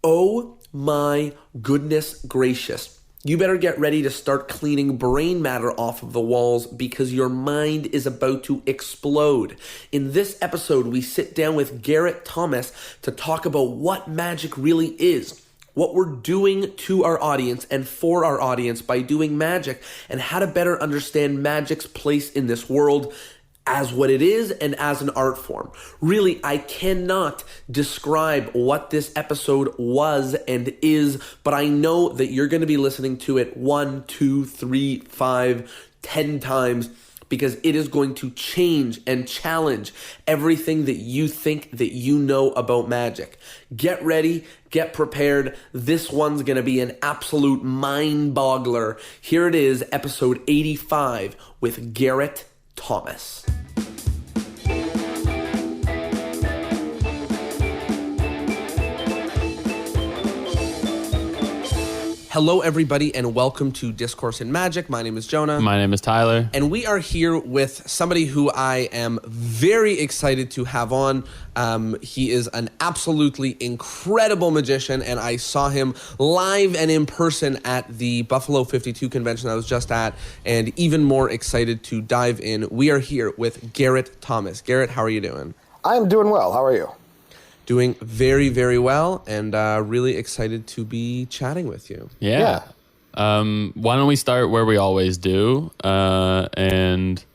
Oh my goodness gracious. You better get ready to start cleaning brain matter off of the walls because your mind is about to explode. In this episode, we sit down with Garrett Thomas to talk about what magic really is, what we're doing to our audience and for our audience by doing magic, and how to better understand magic's place in this world as what it is and as an art form. Really, I cannot describe what this episode was and is, but I know that you're going to be listening to it 1, 2, 3, 5, 10 times because it is going to change and challenge everything that you think that you know about magic. Get ready, get prepared. This one's going to be an absolute mind-boggler. Here it is, episode 85 with Garrett Thomas. Hello, everybody, and welcome to Discourse in Magic. My name is Jonah. My name is Tyler. And we are here with somebody who I am very excited to have on. He is an absolutely incredible magician, and I saw him live and in person at the Buffalo 52 convention I was just at, and even more excited to dive in. We are here with Garrett Thomas. Garrett, how are you doing? I'm doing well. How are you? Doing very, very well, and really excited to be chatting with you. Yeah. Why don't we start where we always do, and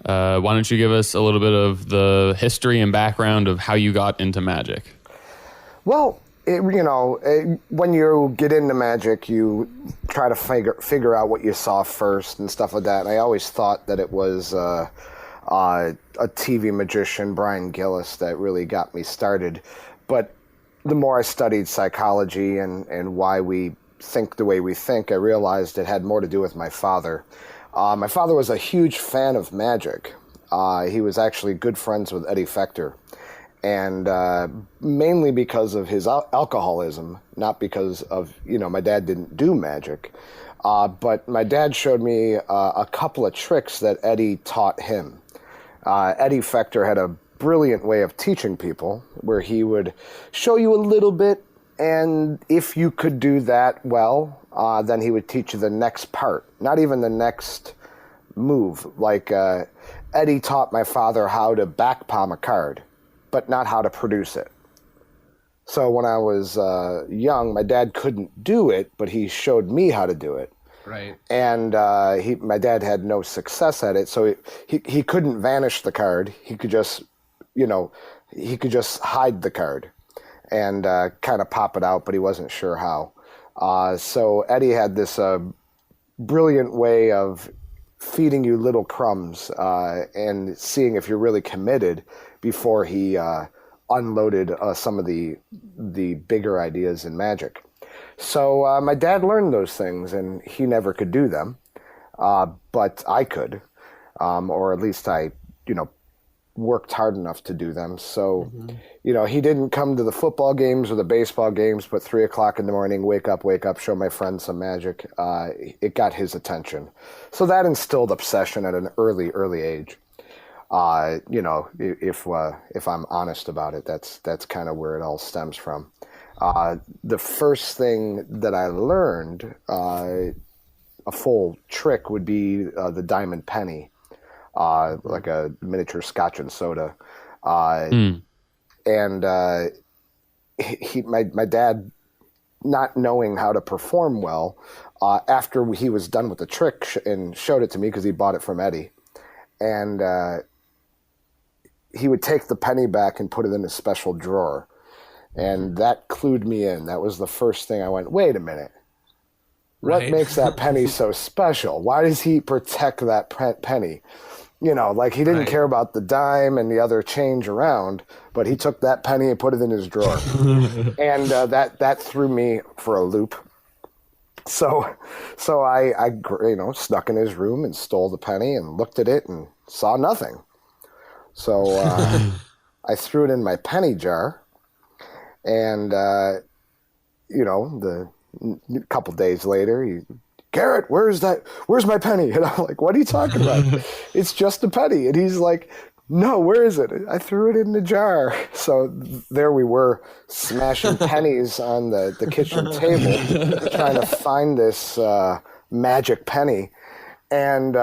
why don't you give us a little bit of the history and background of how you got into magic? Well, when you get into magic, you try to figure out what you saw first and stuff like that. And I always thought that it was a TV magician, Brian Gillis, that really got me started. But the more I studied psychology and why we think the way we think, I realized it had more to do with my father. My father was a huge fan of magic. He was actually good friends with Eddie Fechter. And mainly because of his alcoholism, not because of, my dad didn't do magic. But my dad showed me a couple of tricks that Eddie taught him. Eddie Fechter had a brilliant way of teaching people where he would show you a little bit, and if you could do that well, then he would teach you the next part, not even the next move. Like Eddie taught my father how to back palm a card, but not how to produce it. So when I was young, my dad couldn't do it, but he showed me how to do it. Right. And my dad had no success at it, so he couldn't vanish the card. He could just, hide the card and kind of pop it out, but he wasn't sure how. So Eddie had this brilliant way of feeding you little crumbs and seeing if you're really committed before he unloaded some of the bigger ideas in magic. So my dad learned those things, and he never could do them, but I could, or at least I, worked hard enough to do them. So, he didn't come to the football games or the baseball games, but 3 o'clock in the morning, wake up, show my friends some magic. It got his attention. So that instilled obsession at an early age. If I'm honest about it, that's kind of where it all stems from. The first thing that I learned, a full trick, would be the diamond penny, like a miniature scotch and soda. And my dad, not knowing how to perform well, after he was done with the trick and showed it to me because he bought it from Eddie, and he would take the penny back and put it in a special drawer. And that clued me in. That was the first thing I went, wait a minute. What makes that penny so special? Why does he protect that penny? He didn't care about the dime and the other change around, but he took that penny and put it in his drawer. And that threw me for a loop. So I snuck in his room and stole the penny and looked at it and saw nothing. So I threw it in my penny jar. And, the couple days later, Garrett, where's my penny? And I'm like, what are you talking about? It's just a penny. And he's like, no, where is it? I threw it in the jar. So there we were, smashing pennies on the kitchen table, trying to find this magic penny. And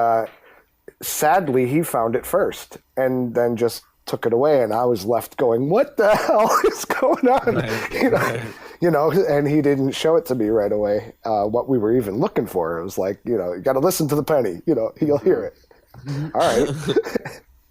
sadly, he found it first and then just took it away. And I was left going, what the hell is going on? Right. And he didn't show it to me right away, what we were even looking for. It was like, you got to listen to the penny. You'll hear it. All right.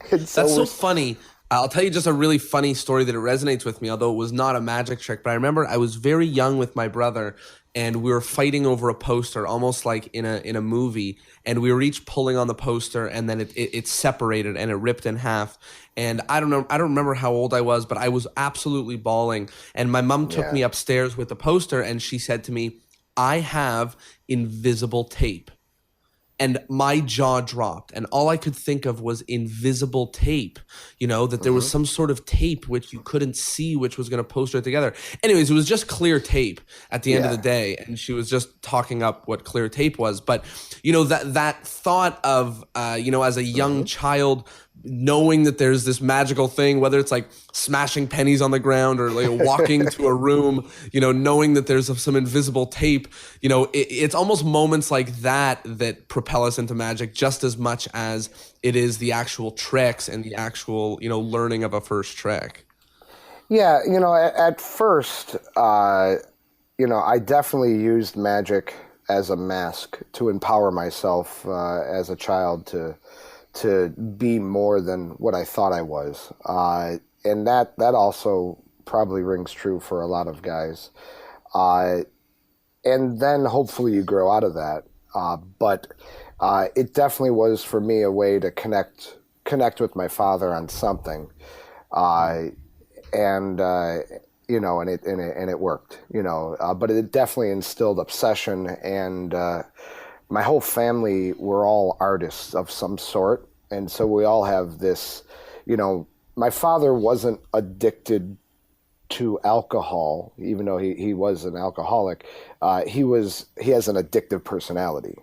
That's so funny. I'll tell you just a really funny story that it resonates with me, although it was not a magic trick. But I remember I was very young with my brother, and we were fighting over a poster, almost like in a movie. And we were each pulling on the poster, and then it separated and it ripped in half. And I don't remember how old I was, but I was absolutely bawling. And my mom took me upstairs with the poster, and she said to me, "I have invisible tape." And my jaw dropped, and all I could think of was invisible tape, that there was some sort of tape which you couldn't see, which was going to poster it together. Anyways, it was just clear tape at the end of the day, and she was just talking up what clear tape was. But, that thought of, as a young child, knowing that there's this magical thing, whether it's like smashing pennies on the ground or like walking to a room, knowing that there's some invisible tape, it's almost moments like that propel us into magic just as much as it is the actual tricks and the actual, learning of a first trick. Yeah, at first, I definitely used magic as a mask to empower myself as a child to be more than what I thought I was. And that also probably rings true for a lot of guys. And then hopefully you grow out of that. But it definitely was for me a way to connect with my father on something. And it worked, but it definitely instilled obsession, and my whole family were all artists of some sort. And so we all have this, my father wasn't addicted to alcohol, even though he was an alcoholic. He has an addictive personality.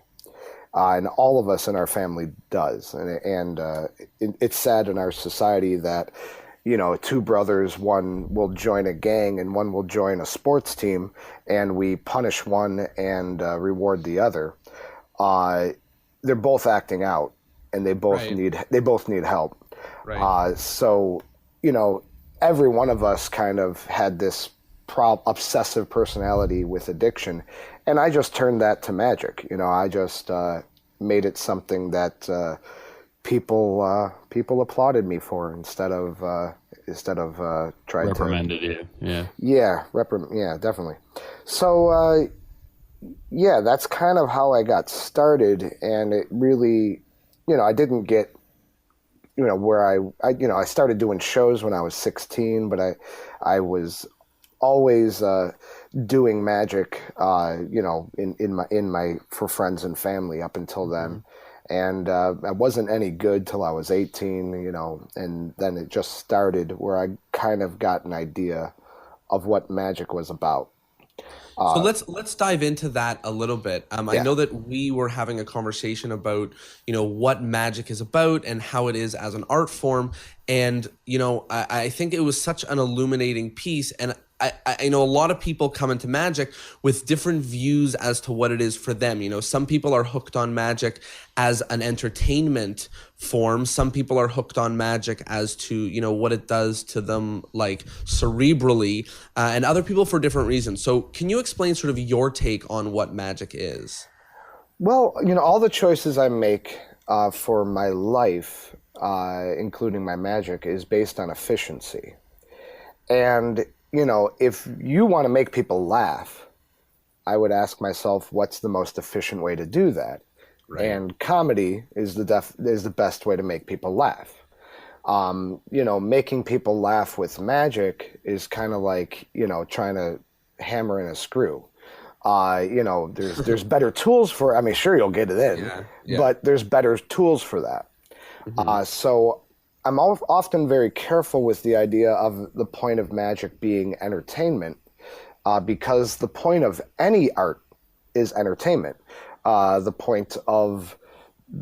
And all of us in our family does. And it's sad in our society that, two brothers, one will join a gang and one will join a sports team, and we punish one and reward the other. They're both acting out, and they both need help. Right. So, every one of us kind of had this obsessive personality with addiction, and I just turned that to magic. I just made it something that people applauded me for instead of trying reprimanded you. Yeah, definitely. So that's kind of how I got started, and it really, I didn't get, where I started doing shows when I was 16, but I was always doing magic, in my for friends and family up until then. And I wasn't any good till I was 18, and then it just started where I kind of got an idea of what magic was about. So let's dive into that a little bit. I know that we were having a conversation about, what magic is about and how it is as an art form. And, I think it was such an illuminating piece. And I know a lot of people come into magic with different views as to what it is for them. Some people are hooked on magic as an entertainment form. Some people are hooked on magic as to, what it does to them, like cerebrally, and other people for different reasons. So can you explain sort of your take on what magic is? Well, all the choices I make for my life, including my magic, is based on efficiency. And if you want to make people laugh, I would ask myself, what's the most efficient way to do that? Right. And comedy is the best way to make people laugh. Making people laugh with magic is kind of like, trying to hammer in a screw. There's better tools for it. I mean, sure, you'll get it in, but there's better tools for that. Mm-hmm. So I'm often very careful with the idea of the point of magic being entertainment, because the point of any art is entertainment. The point of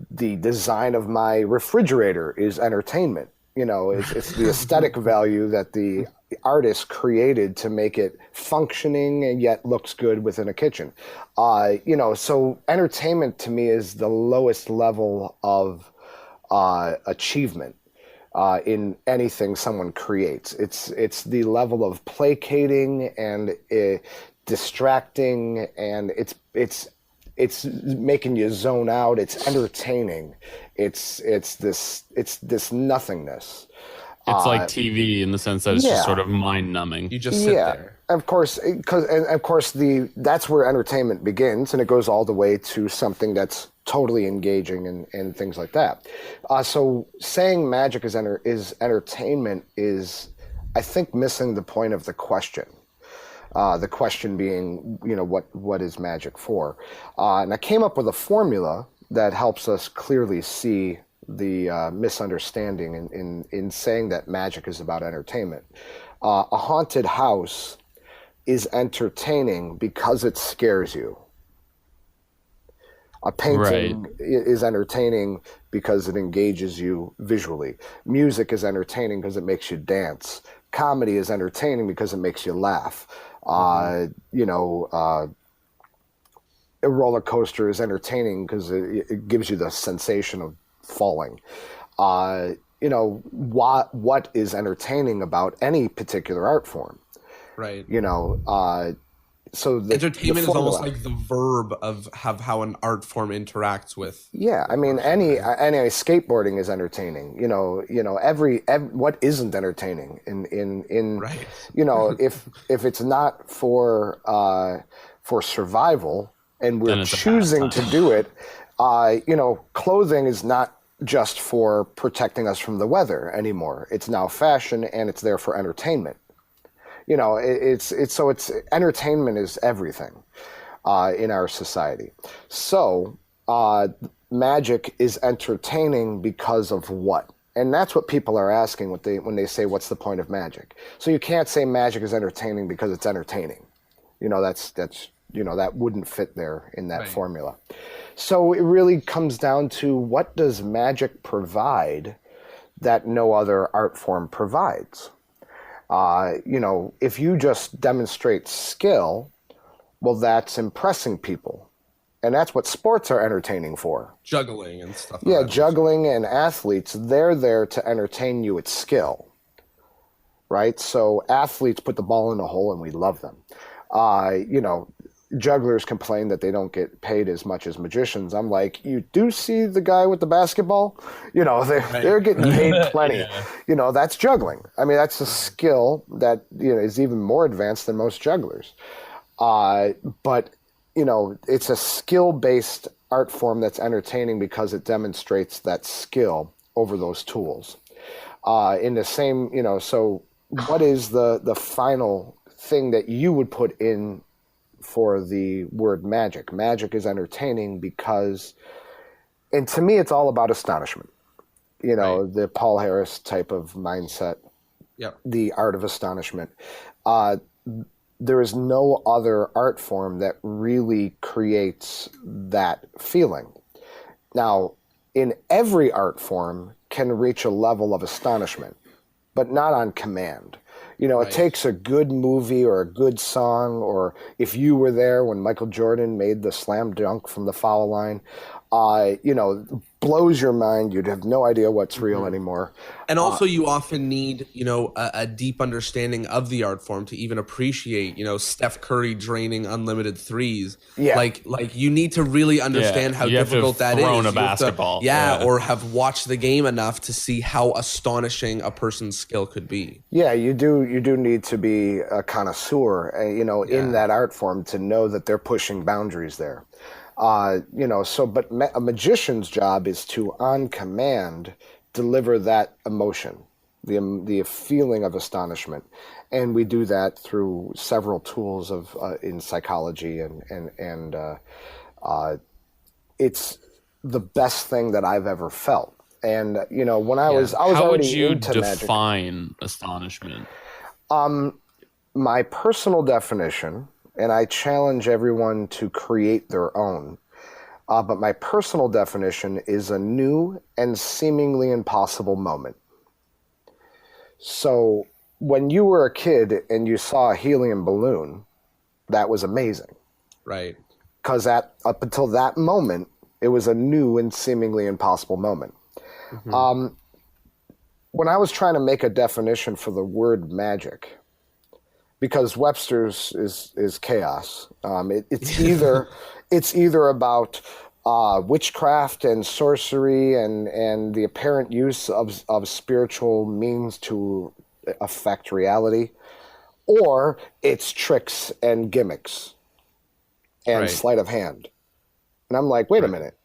the design of my refrigerator is entertainment. It's the aesthetic value that the artist created to make it functioning and yet looks good within a kitchen. So entertainment to me is the lowest level of achievement in anything someone creates. It's the level of placating and distracting, and it's making you zone out. It's entertaining. It's this nothingness. It's like TV in the sense that it's just sort of mind numbing. You just sit there. Of course, that's where entertainment begins, and it goes all the way to something that's totally engaging and things like that. So saying magic is entertainment is, I think, missing the point of the question. The question being, what is magic for? And I came up with a formula that helps us clearly see the misunderstanding in saying that magic is about entertainment. A haunted house is entertaining because it scares you. A painting is entertaining because it engages you visually. Music is entertaining because it makes you dance. Comedy is entertaining because it makes you laugh. A roller coaster is entertaining because it gives you the sensation of falling. What is entertaining about any particular art form? Right. So entertainment is almost like the verb of how an art form interacts with. Yeah, I mean, any skateboarding is entertaining. Every what isn't entertaining in right. If it's not for survival and we're choosing to do it, clothing is not just for protecting us from the weather anymore. It's now fashion, and it's there for entertainment. It's entertainment is everything in our society. So magic is entertaining because of what? And that's what people are asking when they say, what's the point of magic? So you can't say magic is entertaining because it's entertaining. That wouldn't fit there in that formula. So it really comes down to, what does magic provide that no other art form provides? If you just demonstrate skill, well, that's impressing people. And that's what sports are entertaining for. Juggling and stuff. Yeah, juggling and athletes, they're there to entertain you with skill. Right? So athletes put the ball in a hole and we love them. Jugglers complain that they don't get paid as much as magicians. I'm like, you do see the guy with the basketball? They're getting paid plenty. Yeah. That's juggling. I mean, that's a skill that is even more advanced than most jugglers. But it's a skill-based art form that's entertaining because it demonstrates that skill over those tools. In the same, so what is the final thing that you would put in for the word magic? Magic is entertaining because, and to me, it's all about astonishment. The Paul Harris type of mindset. Yep. The art of astonishment. There is no other art form that really creates that feeling. Now, in every art form can reach a level of astonishment, but not on command. It takes a good movie or a good song, or if you were there when Michael Jordan made the slam dunk from the foul line, blows your mind. You'd have no idea what's real anymore. And also you often need, a deep understanding of the art form to even appreciate, Steph Curry draining unlimited threes. Yeah. Like you need to really understand how difficult that is. You have to have thrown a basketball. Or have watched the game enough to see how astonishing a person's skill could be. Yeah, you do need to be a connoisseur, in that art form to know that they're pushing boundaries there. But a magician's job is to, on command, deliver that emotion, the feeling of astonishment, and we do that through several tools in psychology, and it's the best thing that I've ever felt. And when I was already into magic. How would you define astonishment? My personal definition, and I challenge everyone to create their own, but my personal definition is a new and seemingly impossible moment. So when you were a kid and you saw a helium balloon, that was amazing. Right. Because up until that moment, it was a new and seemingly impossible moment. Mm-hmm. When I was trying to make a definition for the word magic, because Webster's is chaos. It's either about witchcraft and sorcery and the apparent use of spiritual means to affect reality, or it's tricks and gimmicks and Right. sleight of hand. And I'm like, wait a minute.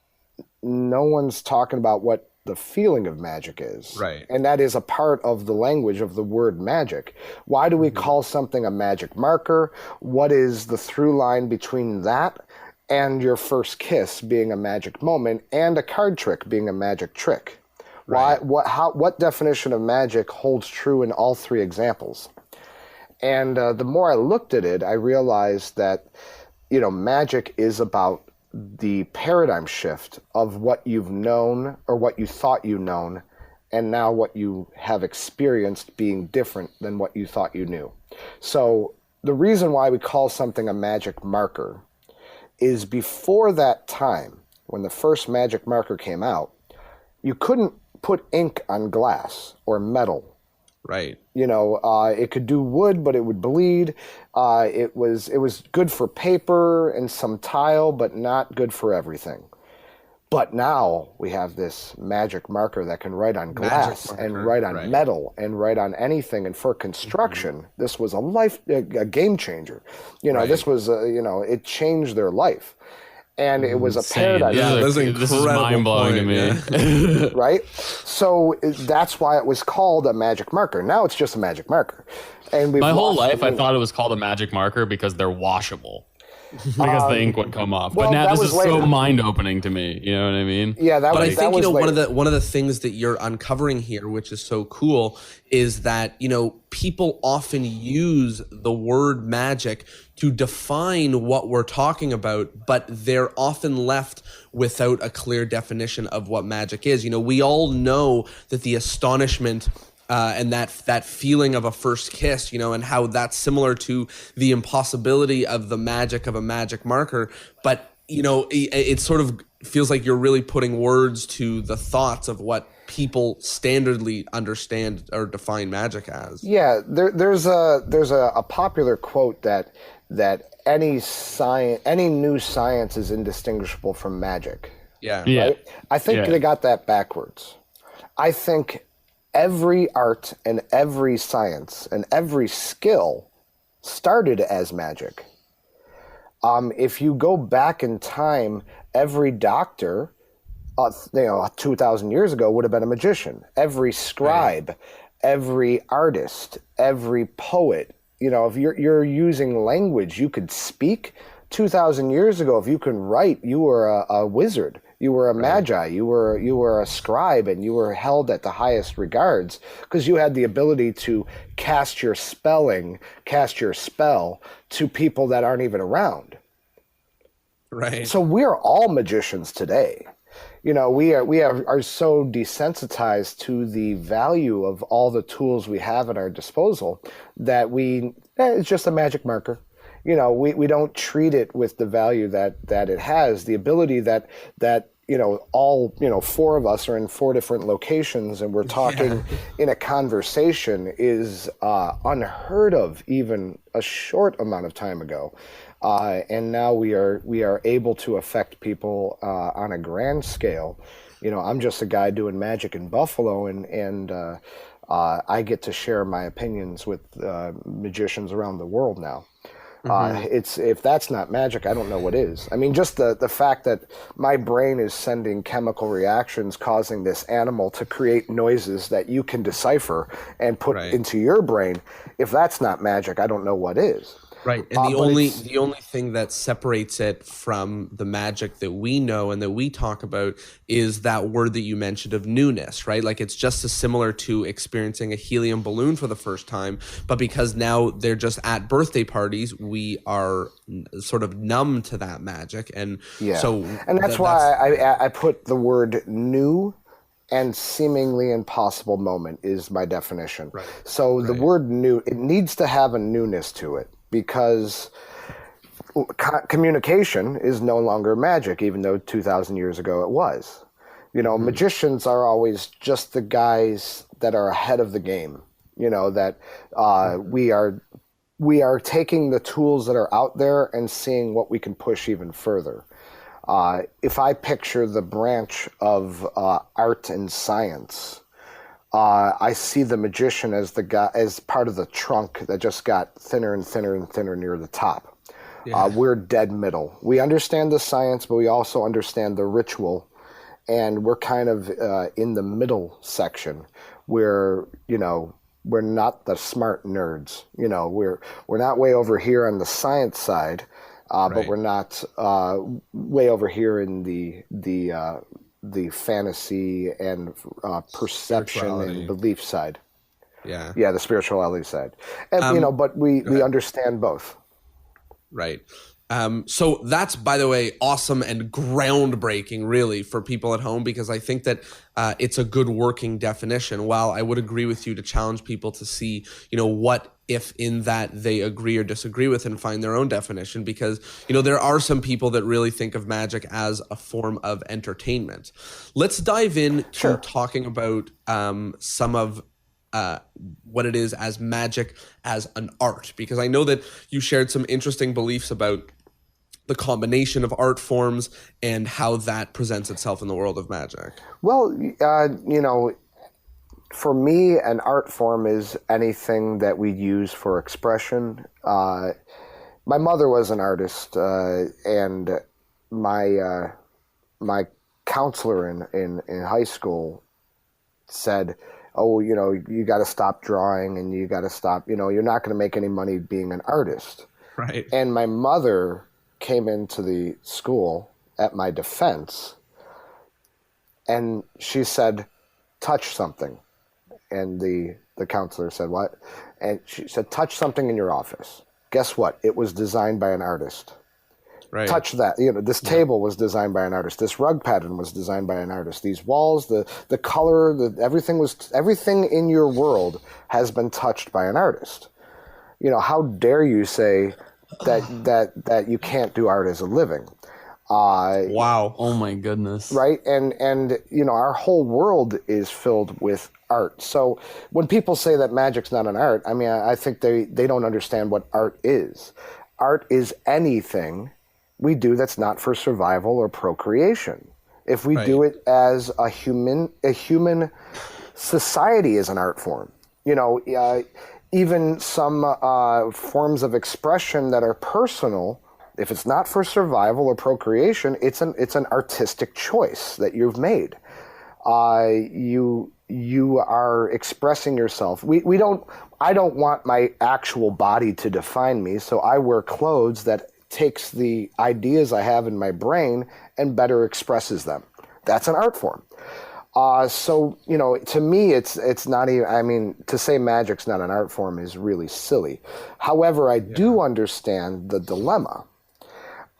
No one's talking about what the feeling of magic is. Right. And that is a part of the language of the word magic. Why do we call something a magic marker? What is the through line between that and your first kiss being a magic moment and a card trick being a magic trick? Right. What definition of magic holds true in all three examples? And the more I looked at it, I realized that, magic is about the paradigm shift of what you've known or what you thought you known, and now what you have experienced being different than what you thought you knew. So the reason why we call something a magic marker is before that time, when the first magic marker came out, you couldn't put ink on glass or metal. Right. It could do wood, but it would bleed. It was good for paper and some tile, but not good for everything. But now we have this magic marker that can write on glass and write on metal and write on anything. And for construction, this was a game changer. This was, it changed their life. And it was a paradigm. Yeah, That's this is mind-blowing to me. Yeah. Right? So that's why it was called a magic marker. Now it's just a magic marker. And My whole life, I thought it was called a magic marker because they're washable. Because the ink would come off. well, But now that this was is later. so mind-opening to me. You know what I mean? Yeah, But I think was one of the things that you're uncovering here, which is so cool, is that people often use the word magic to define what we're talking about, but they're often left without a clear definition of what magic is. We all know that the astonishment and that feeling of a first kiss, and how that's similar to the impossibility of the magic of a magic marker. But, it sort of feels like you're really putting words to the thoughts of what people standardly understand or define magic as. Yeah, there's a popular quote that any new science is indistinguishable from magic. Yeah. Yeah. Right? I think they got that backwards. I think every art and every science and every skill started as magic. If you go back in time, every doctor, 2,000 years ago would have been a magician. Every scribe, every artist, every poet. If you're using language, you could speak. 2,000 years ago, if you can write, you were a wizard. You were a magi. You were a scribe, and you were held at the highest regards because you had the ability to cast your spell to people that aren't even around. Right. So we're all magicians today. We are so desensitized to the value of all the tools we have at our disposal that it's just a magic marker. We don't treat it with the value that it has, the ability that all four of us are in four different locations and we're talking in a conversation is unheard of even a short amount of time ago. And now we are able to affect people on a grand scale. I'm just a guy doing magic in Buffalo, and I get to share my opinions with magicians around the world now. If that's not magic, I don't know what is. I mean, just the fact that my brain is sending chemical reactions causing this animal to create noises that you can decipher and put into your brain. If that's not magic, I don't know what is. Right. And the only thing that separates it from the magic that we know and that we talk about is that word that you mentioned of newness, right? Like it's just as similar to experiencing a helium balloon for the first time, but because now they're just at birthday parties, we are sort of numb to that magic. And so and that's why I put the word new and seemingly impossible moment is my definition. Right. So the word new, it needs to have a newness to it, because communication is no longer magic, even though 2,000 years ago it was. Magicians are always just the guys that are ahead of the game. That we are taking the tools that are out there and seeing what we can push even further. If I picture the branch of art and science, I see the magician as the guy, as part of the trunk that just got thinner and thinner and thinner near the top. Yeah. We're dead middle. We understand the science, but we also understand the ritual, and we're kind of in the middle section where we're not the smart nerds. We're not way over here on the science side. But we're not way over here in the fantasy and perception and belief side. Yeah, the spirituality side, and but we understand both. Right. So that's, by the way, awesome and groundbreaking, really, for people at home, because I think that it's a good working definition. While I would agree with you to challenge people to see, what if in that they agree or disagree with and find their own definition, because, there are some people that really think of magic as a form of entertainment. Let's dive into talking about some of what it is as magic as an art, because I know that you shared some interesting beliefs about the combination of art forms and how that presents itself in the world of magic. Well, for me, an art form is anything that we use for expression. My mother was an artist, and my counselor in high school said, "Oh, you got to stop drawing, and you got to stop. You're not going to make any money being an artist." Right. And my mother came into the school at my defense, and she said, "Touch something." And the counselor said, "What?" And she said, "Touch something in your office." Guess what? It was designed by an artist. Right. Touch that. This table was designed by an artist. This rug pattern was designed by an artist. These walls, the color, everything in your world has been touched by an artist. How dare you say that you can't do art as a living? Wow. Oh my goodness. Right? And our whole world is filled with art. So when people say that magic's not an art, I think they don't understand what art is. Art is anything we do that's not for survival or procreation. If we do it as a human society is an art form. Even some forms of expression that are personal, if it's not for survival or procreation, it's an artistic choice that you've made. You are expressing yourself. I don't want my actual body to define me, so I wear clothes that takes the ideas I have in my brain and better expresses them. That's an art form. So, to me, it's not even, to say magic's not an art form is really silly. However, I do understand the dilemma.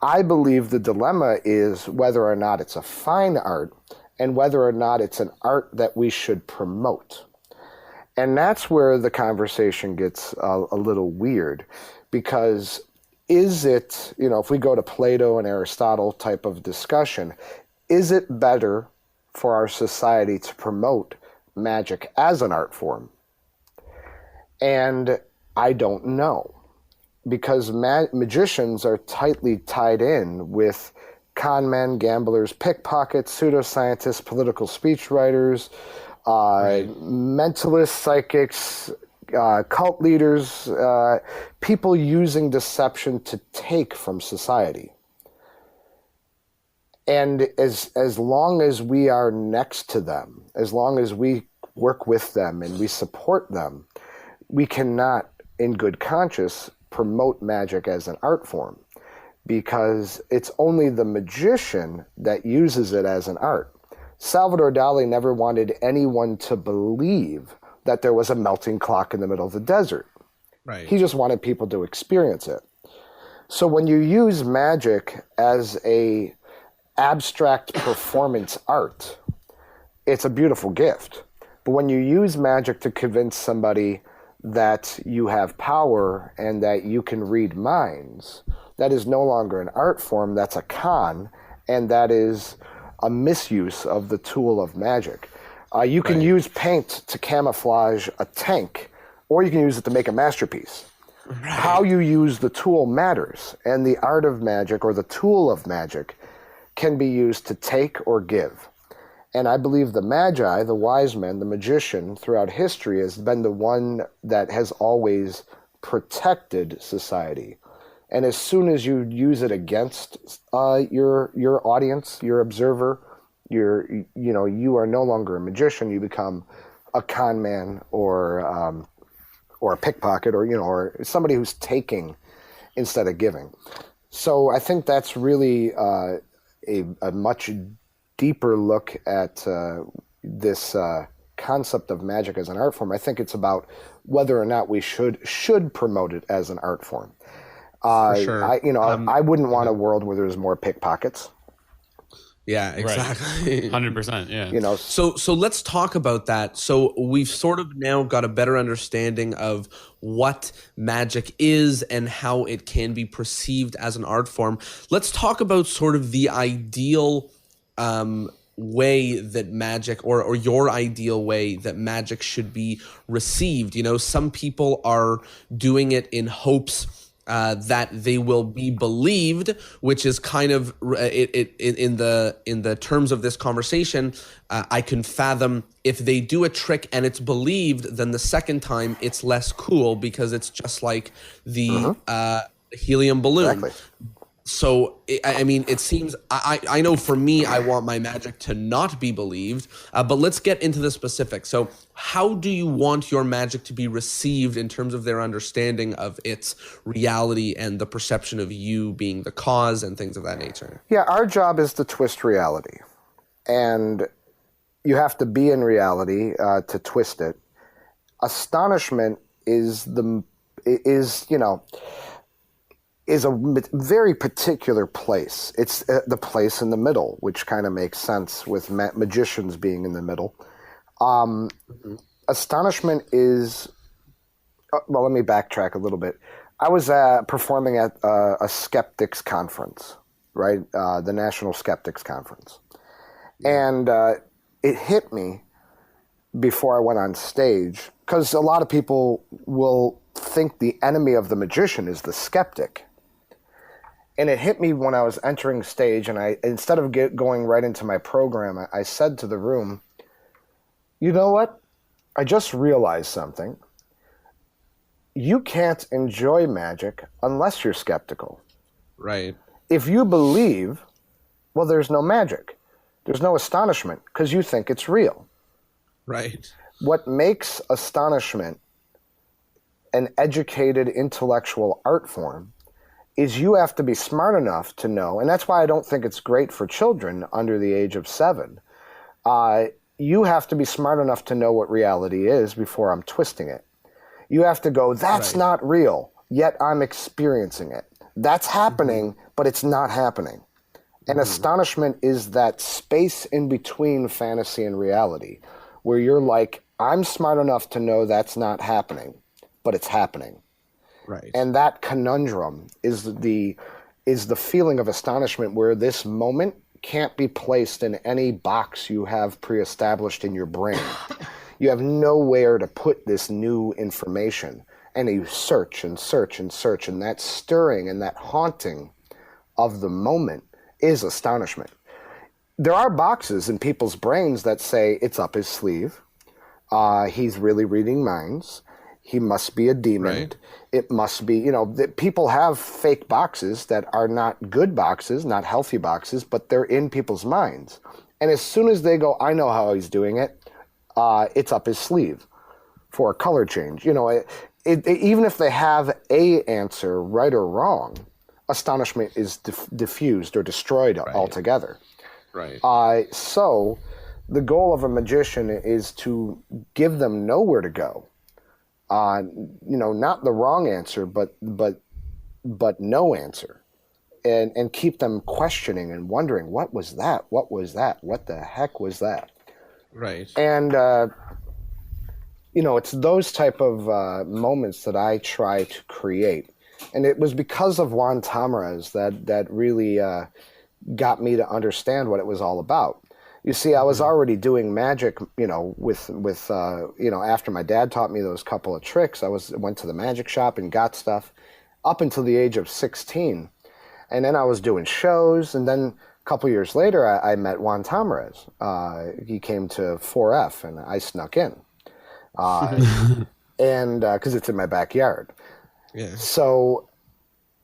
I believe the dilemma is whether or not it's a fine art and whether or not it's an art that we should promote. And that's where the conversation gets a little weird, because is it, if we go to Plato and Aristotle type of discussion, is it better for our society to promote magic as an art form? And I don't know, because magicians are tightly tied in with con men, gamblers, pickpockets, pseudoscientists, political speechwriters, mentalists, psychics, cult leaders, people using deception to take from society. And as long as we are next to them, as long as we work with them and we support them, we cannot, in good conscience, promote magic as an art form, because it's only the magician that uses it as an art. Salvador Dali never wanted anyone to believe that there was a melting clock in the middle of the desert. Right. He just wanted people to experience it. So when you use magic as a abstract performance art, it's a beautiful gift. But when you use magic to convince somebody that you have power and that you can read minds, that is no longer an art form, that's a con, and that is a misuse of the tool of magic. You can use paint to camouflage a tank, or you can use it to make a masterpiece. How you use the tool matters, and the art of magic, or the tool of magic, can be used to take or give. And I believe the Magi, the wise men, the magician, throughout history has been the one that has always protected society. And as soon as you use it against your audience, your observer, you are no longer a magician. You become a con man or a pickpocket, or somebody who's taking instead of giving. So I think that's really a much deeper look at this concept of magic as an art form. I think it's about whether or not we should promote it as an art form. For sure. I wouldn't want a world where there's more pickpockets. Yeah, exactly. 100%. Yeah. So let's talk about that. So we've sort of now got a better understanding of what magic is and how it can be perceived as an art form. Let's talk about sort of the ideal way that magic, or your ideal way that magic should be received. Some people are doing it in hopes that they will be believed, which is kind of in the terms of this conversation. I can fathom if they do a trick and it's believed, then the second time it's less cool because it's just like the helium balloon. Exactly. So, I mean, it seems, I know for me, I want my magic to not be believed, but let's get into the specifics. So how do you want your magic to be received in terms of their understanding of its reality and the perception of you being the cause and things of that nature? Yeah, our job is to twist reality. And you have to be in reality to twist it. Astonishment is a very particular place. It's the place in the middle, which kind of makes sense with magicians being in the middle. Astonishment is, well, let me backtrack a little bit. I was performing at a skeptics conference, right? The National Skeptics Conference. And it hit me before I went on stage, because a lot of people will think the enemy of the magician is the skeptic. And it hit me when I was entering stage, and instead of going right into my program, I said to the room, you know what? I just realized something. You can't enjoy magic unless you're skeptical. Right. If you believe, well, there's no magic. There's no astonishment because you think it's real. Right. What makes astonishment an educated intellectual art form is you have to be smart enough to know, and that's why I don't think it's great for children under the age of 7. You have to be smart enough to know what reality is before I'm twisting it. You have to go, that's not real, yet I'm experiencing it. That's happening, but it's not happening. And astonishment is that space in between fantasy and reality, where you're like, I'm smart enough to know that's not happening, but it's happening. Right. And that conundrum is the feeling of astonishment, where this moment can't be placed in any box you have pre-established in your brain. You have nowhere to put this new information, and you search and search and search, and that stirring and that haunting of the moment is astonishment. There are boxes in people's brains that say it's up his sleeve. He's really reading minds. He must be a demon. Right. It must be, that people have fake boxes that are not good boxes, not healthy boxes, but they're in people's minds. And as soon as they go, I know how he's doing it, it's up his sleeve for a color change. Even if they have a answer, right or wrong, astonishment is diffused or destroyed altogether. Right. So the goal of a magician is to give them nowhere to go. Not the wrong answer, but no answer, and keep them questioning and wondering, what was that? What was that? What the heck was that? Right. And it's those type of moments that I try to create. And it was because of Juan Tamariz that really got me to understand what it was all about. You see, I was already doing magic, with after my dad taught me those couple of tricks, went to the magic shop and got stuff up until the age of 16. And then I was doing shows, and then a couple years later, I met Juan Tamariz. He came to 4F, and I snuck in. And because it's in my backyard. Yeah. So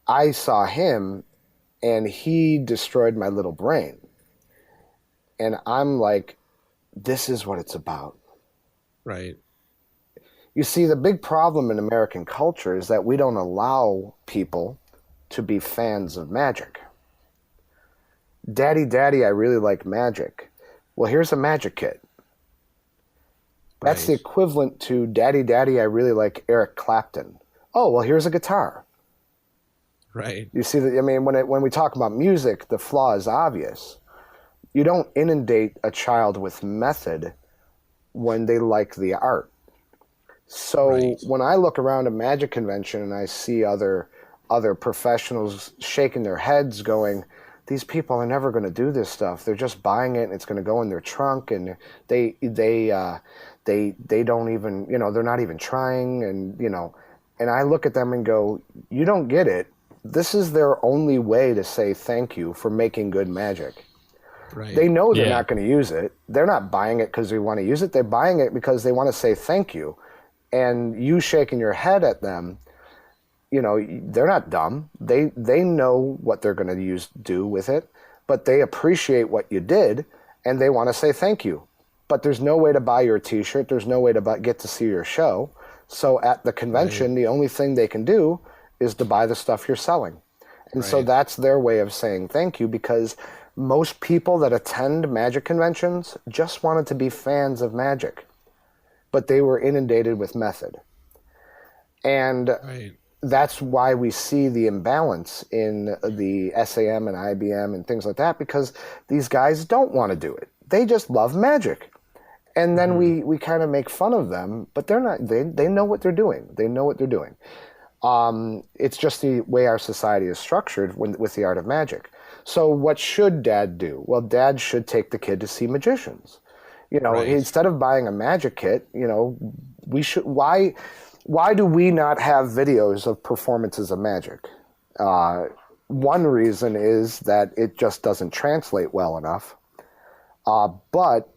I saw him, and he destroyed my little brain. And I'm like, this is what it's about. Right. You see, the big problem in American culture is that we don't allow people to be fans of magic. Daddy, I really like magic. Well, here's a magic kit. That's the equivalent to Daddy, I really like Eric Clapton. Oh, well, here's a guitar. Right. You see, when we talk about music, the flaw is obvious. You don't inundate a child with method when they like the art. So when I look around a magic convention and I see other professionals shaking their heads going, these people are never going to do this stuff. They're just buying it and it's going to go in their trunk, and they don't even, they're not even trying, and I look at them and go, you don't get it. This is their only way to say thank you for making good magic. Right. They know they're not going to use it. They're not buying it because they want to use it. They're buying it because they want to say thank you. And you shaking your head at them, they're not dumb. They know what they're going to do with it, but they appreciate what you did, and they want to say thank you. But there's no way to buy your T-shirt. There's no way to get to see your show. So at the convention, the only thing they can do is to buy the stuff you're selling. And so that's their way of saying thank you, because most people that attend magic conventions just wanted to be fans of magic, but they were inundated with method. And that's why we see the imbalance in the SAM and IBM and things like that, because these guys don't want to do it. They just love magic. And then we kind of make fun of them, but they're not. They know what they're doing. They know what they're doing. It's just the way our society is structured with the art of magic. So what should Dad do? Well, Dad should take the kid to see magicians. Instead of buying a magic kit, we should. Why do we not have videos of performances of magic? One reason is that it just doesn't translate well enough. But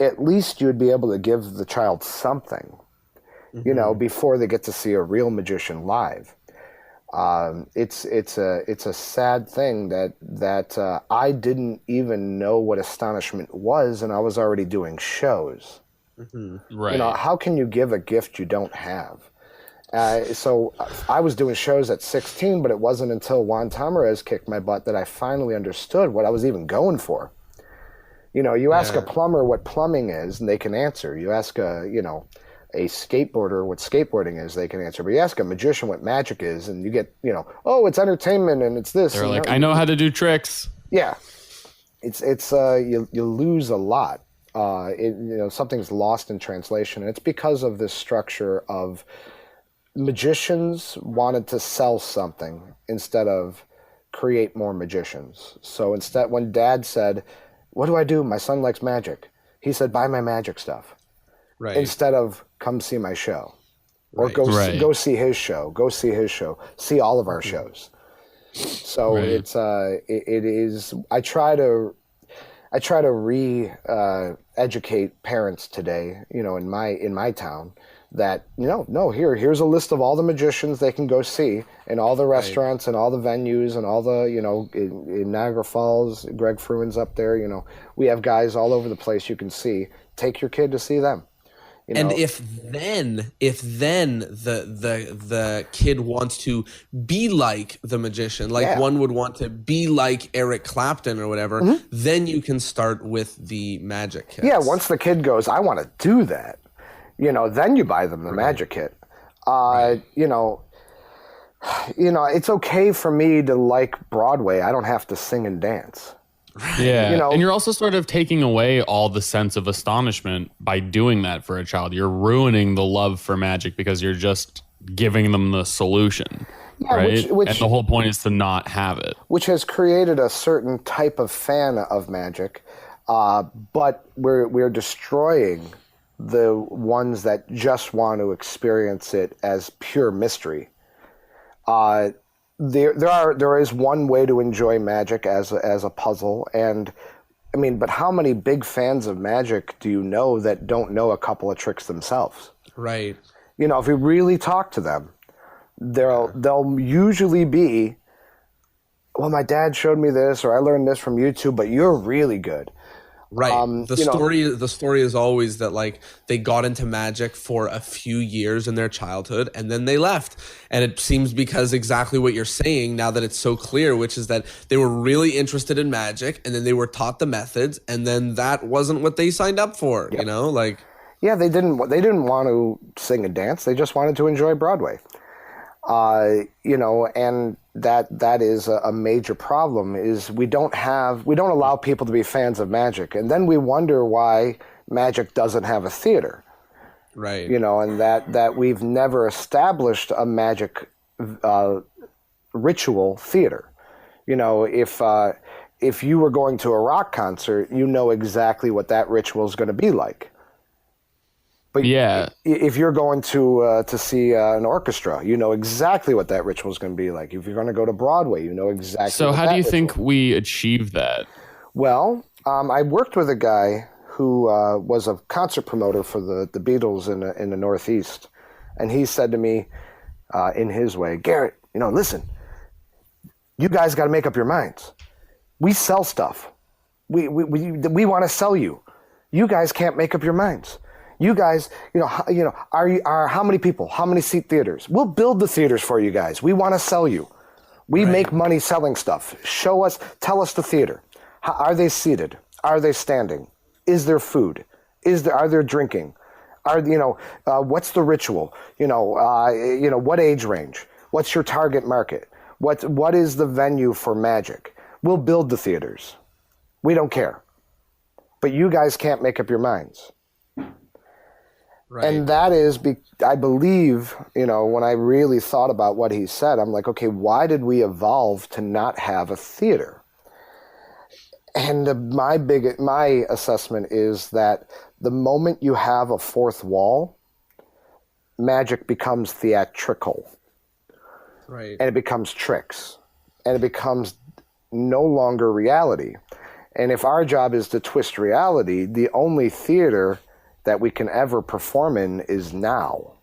at least you'd be able to give the child something, before they get to see a real magician live. It's a sad thing that I didn't even know what astonishment was, and I was already doing shows. Right. How can you give a gift you don't have? So I was doing shows at 16, but it wasn't until Juan Tamariz kicked my butt that I finally understood what I was even going for. You ask a plumber what plumbing is, and they can answer. You ask a skateboarder what skateboarding is, they can answer. But you ask a magician what magic is, and you get, oh, it's entertainment and it's this. They're like, I know how to do tricks. Yeah. It's you lose a lot. Something's lost in translation. And it's because of this structure of magicians wanted to sell something instead of create more magicians. So instead, when Dad said, what do I do? My son likes magic. He said, buy my magic stuff. Right. Instead of come see my show, or go see his show, see all of our shows. So it is. I try to educate parents today, in my town, that here's a list of all the magicians they can go see, and all the restaurants and all the venues and all the in Niagara Falls, Greg Fruin's up there. We have guys all over the place you can see. Take your kid to see them. And if then the kid wants to be like the magician, like one would want to be like Eric Clapton or whatever, then you can start with the magic kits. Yeah, once the kid goes, I want to do that, then you buy them the magic kit. It's okay for me to like Broadway. I don't have to sing and dance. Yeah. You know, And you're also sort of taking away all the sense of astonishment by doing that for a child. You're ruining the love for magic because you're just giving them the solution. yeah, Right. which And the whole point is to not have it. which has created a certain type of fan of magic, but we're destroying the ones that just want to experience it as pure mystery. There is one way to enjoy magic as a puzzle, and I mean, but how many big fans of magic do you know that don't know a couple of tricks themselves? Right. You know, if you really talk to them, they'll usually be, well, my dad showed me this, or I learned this from YouTube, but you're really good. Right. The story is always that like they got into magic for a few years in their childhood and then they left. And it seems because exactly what you're saying now that it's so clear, which is that they were really interested in magic and then they were taught the methods and then that wasn't what they signed up for, you know, like. Yeah, they didn't want to sing and dance. They just wanted to enjoy Broadway. You know, and that is a major problem is we don't allow people to be fans of magic. And then we wonder why magic doesn't have a theater. Right. You know, and that we've never established a magic ritual theater. You know, if you were going to a rock concert, you know exactly what that ritual is going to be like. But yeah, if you're going to see an orchestra, you know exactly what that ritual is going to be like. If you're going to go to Broadway, you know exactly. So how do you think we achieve that? Well, I worked with a guy who was a concert promoter for the Beatles in the Northeast, and he said to me, in his way, Garrett, you know, listen, you guys got to make up your minds. We sell stuff. We want to sell you. You guys can't make up your minds. You guys, are how many people? How many seat theaters? We'll build the theaters for you guys. We want to sell you. We make money selling stuff. Show us, tell us the theater. Are they seated? Are they standing? Is there food? Are there drinking? What's the ritual? What age range? What's your target market? What is the venue for magic? We'll build the theaters. We don't care. But you guys can't make up your minds. Right. And that is, I believe, when I really thought about what he said, I'm like, okay, why did we evolve to not have a theater? And my assessment is that the moment you have a fourth wall, magic becomes theatrical. Right. And it becomes tricks. And it becomes no longer reality. And if our job is to twist reality, the only theater that we can ever perform in is now.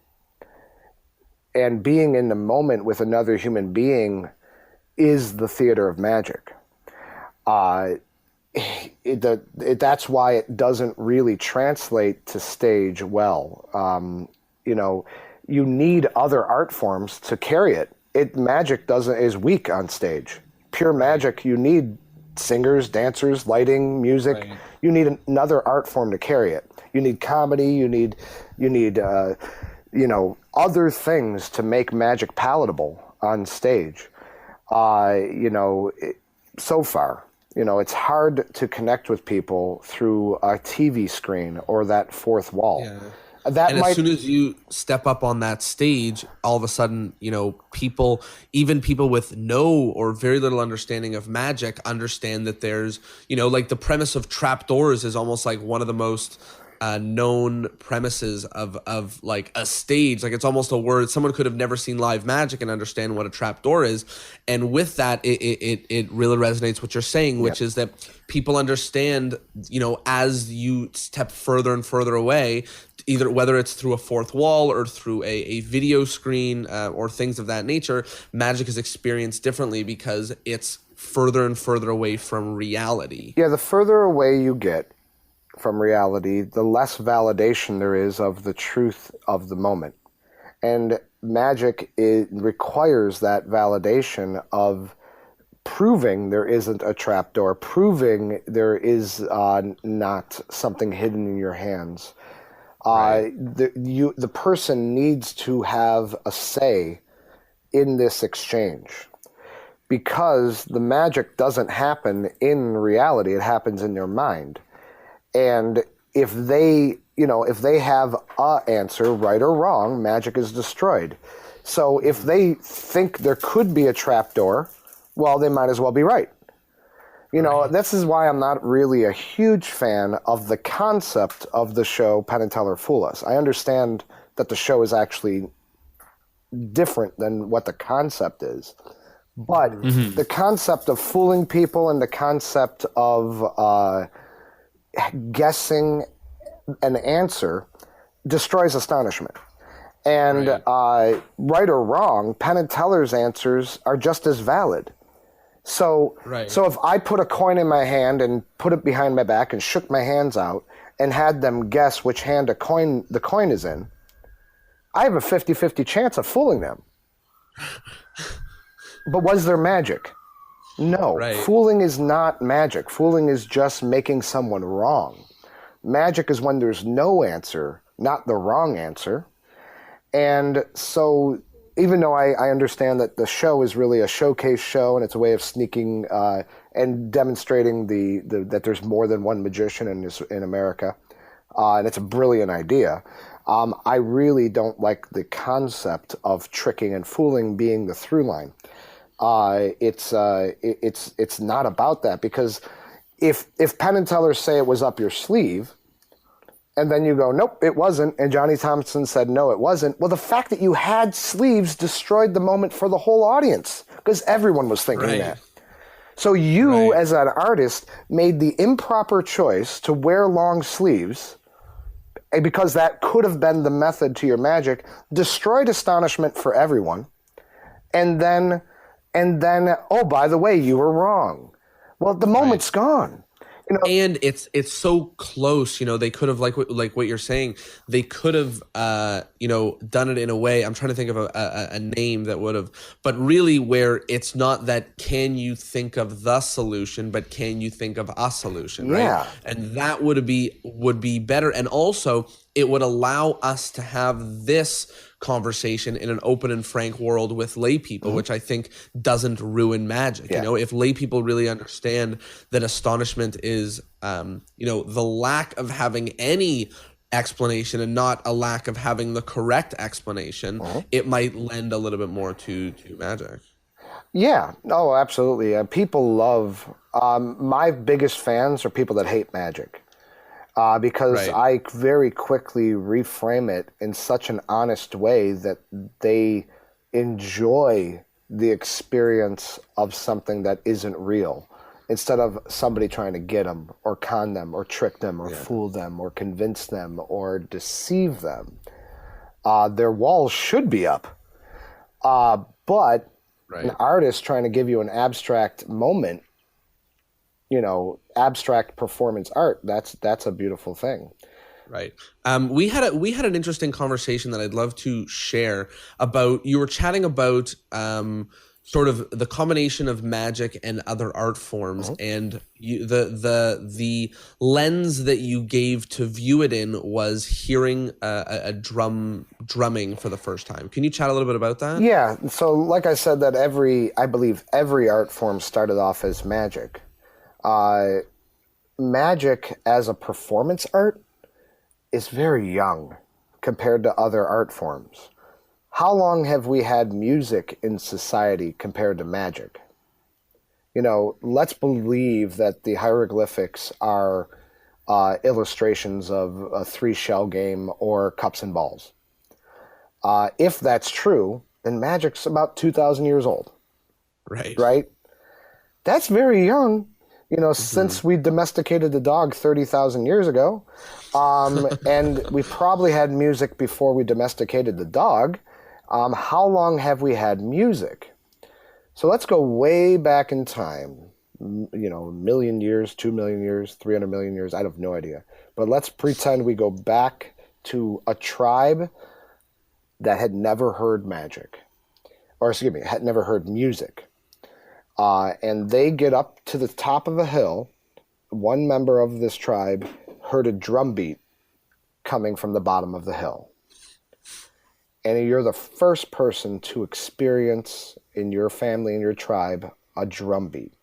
And being in the moment with another human being is the theater of magic. That's why it doesn't really translate to stage well. You need other art forms to carry it. Magic is weak on stage. Pure magic, you need singers, dancers, lighting, music. Right. You need another art form to carry it. You need comedy. You need other things to make magic palatable on stage. So far, it's hard to connect with people through a TV screen or that fourth wall. Yeah. As soon as you step up on that stage, all of a sudden, even people with no or very little understanding of magic understand that there's, like the premise of trapdoors is almost like one of the most known premises of like a stage. Like it's almost a word. Someone could have never seen live magic and understand what a trapdoor is. And with that, it really resonates what you're saying, which is that people understand, as you step further and further away, either whether it's through a fourth wall or through a video screen or things of that nature, magic is experienced differently because it's further and further away from reality. Yeah, the further away you get from reality, the less validation there is of the truth of the moment. And magic, it requires that validation of proving there isn't a trapdoor, proving there is not something hidden in your hands. Right. The person needs to have a say in this exchange. because the magic doesn't happen in reality. It happens in your mind. And if they have a answer, right or wrong, magic is destroyed. So if they think there could be a trapdoor, well, they might as well be right. This is why I'm not really a huge fan of the concept of the show Penn and Teller Fool Us. I understand that the show is actually different than what the concept is. But the concept of fooling people and the concept of guessing an answer destroys astonishment. And right or wrong, Penn and Teller's answers are just as valid. So if I put a coin in my hand and put it behind my back and shook my hands out and had them guess which hand the coin is in, I have a 50-50 chance of fooling them. But was there magic? No. Right. Fooling is not magic. Fooling is just making someone wrong. Magic is when there's no answer, not the wrong answer. And so even though I understand that the show is really a showcase show and it's a way of sneaking and demonstrating that there's more than one magician in America, and it's a brilliant idea, I really don't like the concept of tricking and fooling being the through line. It's not about that, because if Penn and Teller say it was up your sleeve, and then you go, nope, it wasn't, and Johnny Thompson said, no, it wasn't, well, the fact that you had sleeves destroyed the moment for the whole audience, because everyone was thinking that. So you, as an artist, made the improper choice to wear long sleeves, because that could have been the method to your magic, destroyed astonishment for everyone, and then, oh, by the way, you were wrong. Well, the moment's gone. And it's so close. They could have, like what you're saying, they could have done it in a way. I'm trying to think of a name that would have, but really where it's not that can you think of the solution, but can you think of a solution, right? And that would be better. And also it would allow us to have this conversation in an open and frank world with lay people, which I think doesn't ruin magic. If lay people really understand that astonishment is the lack of having any explanation and not a lack of having the correct explanation, it might lend a little bit more to magic. Yeah, no, absolutely. People love my biggest fans are people that hate magic. Because I very quickly reframe it in such an honest way that they enjoy the experience of something that isn't real, instead of somebody trying to get them or con them or trick them or fool them or convince them or deceive them. Their walls should be up. But an artist trying to give you an abstract moment, abstract performance art, that's a beautiful thing. Right. We had an interesting conversation that I'd love to share about. You were chatting about sort of the combination of magic and other art forms, and the lens that you gave to view it in was hearing a drumming for the first time. Can you chat a little bit about that? Yeah. So, like I said, that I believe every art form started off as magic. Magic as a performance art is very young compared to other art forms. How long have we had music in society compared to magic? Let's believe that the hieroglyphics are illustrations of a 3-shell game or cups and balls. If that's true, then magic's about 2,000 years old. Right? That's very young. Since we domesticated the dog 30,000 years ago, and we probably had music before we domesticated the dog, how long have we had music? So let's go way back in time, a million years, 2 million years, 300 million years, I have no idea. But let's pretend we go back to a tribe that had never heard magic, had never heard music. And they get up to the top of a hill. One member of this tribe heard a drum beat coming from the bottom of the hill. And you're the first person to experience in your family and your tribe a drum beat.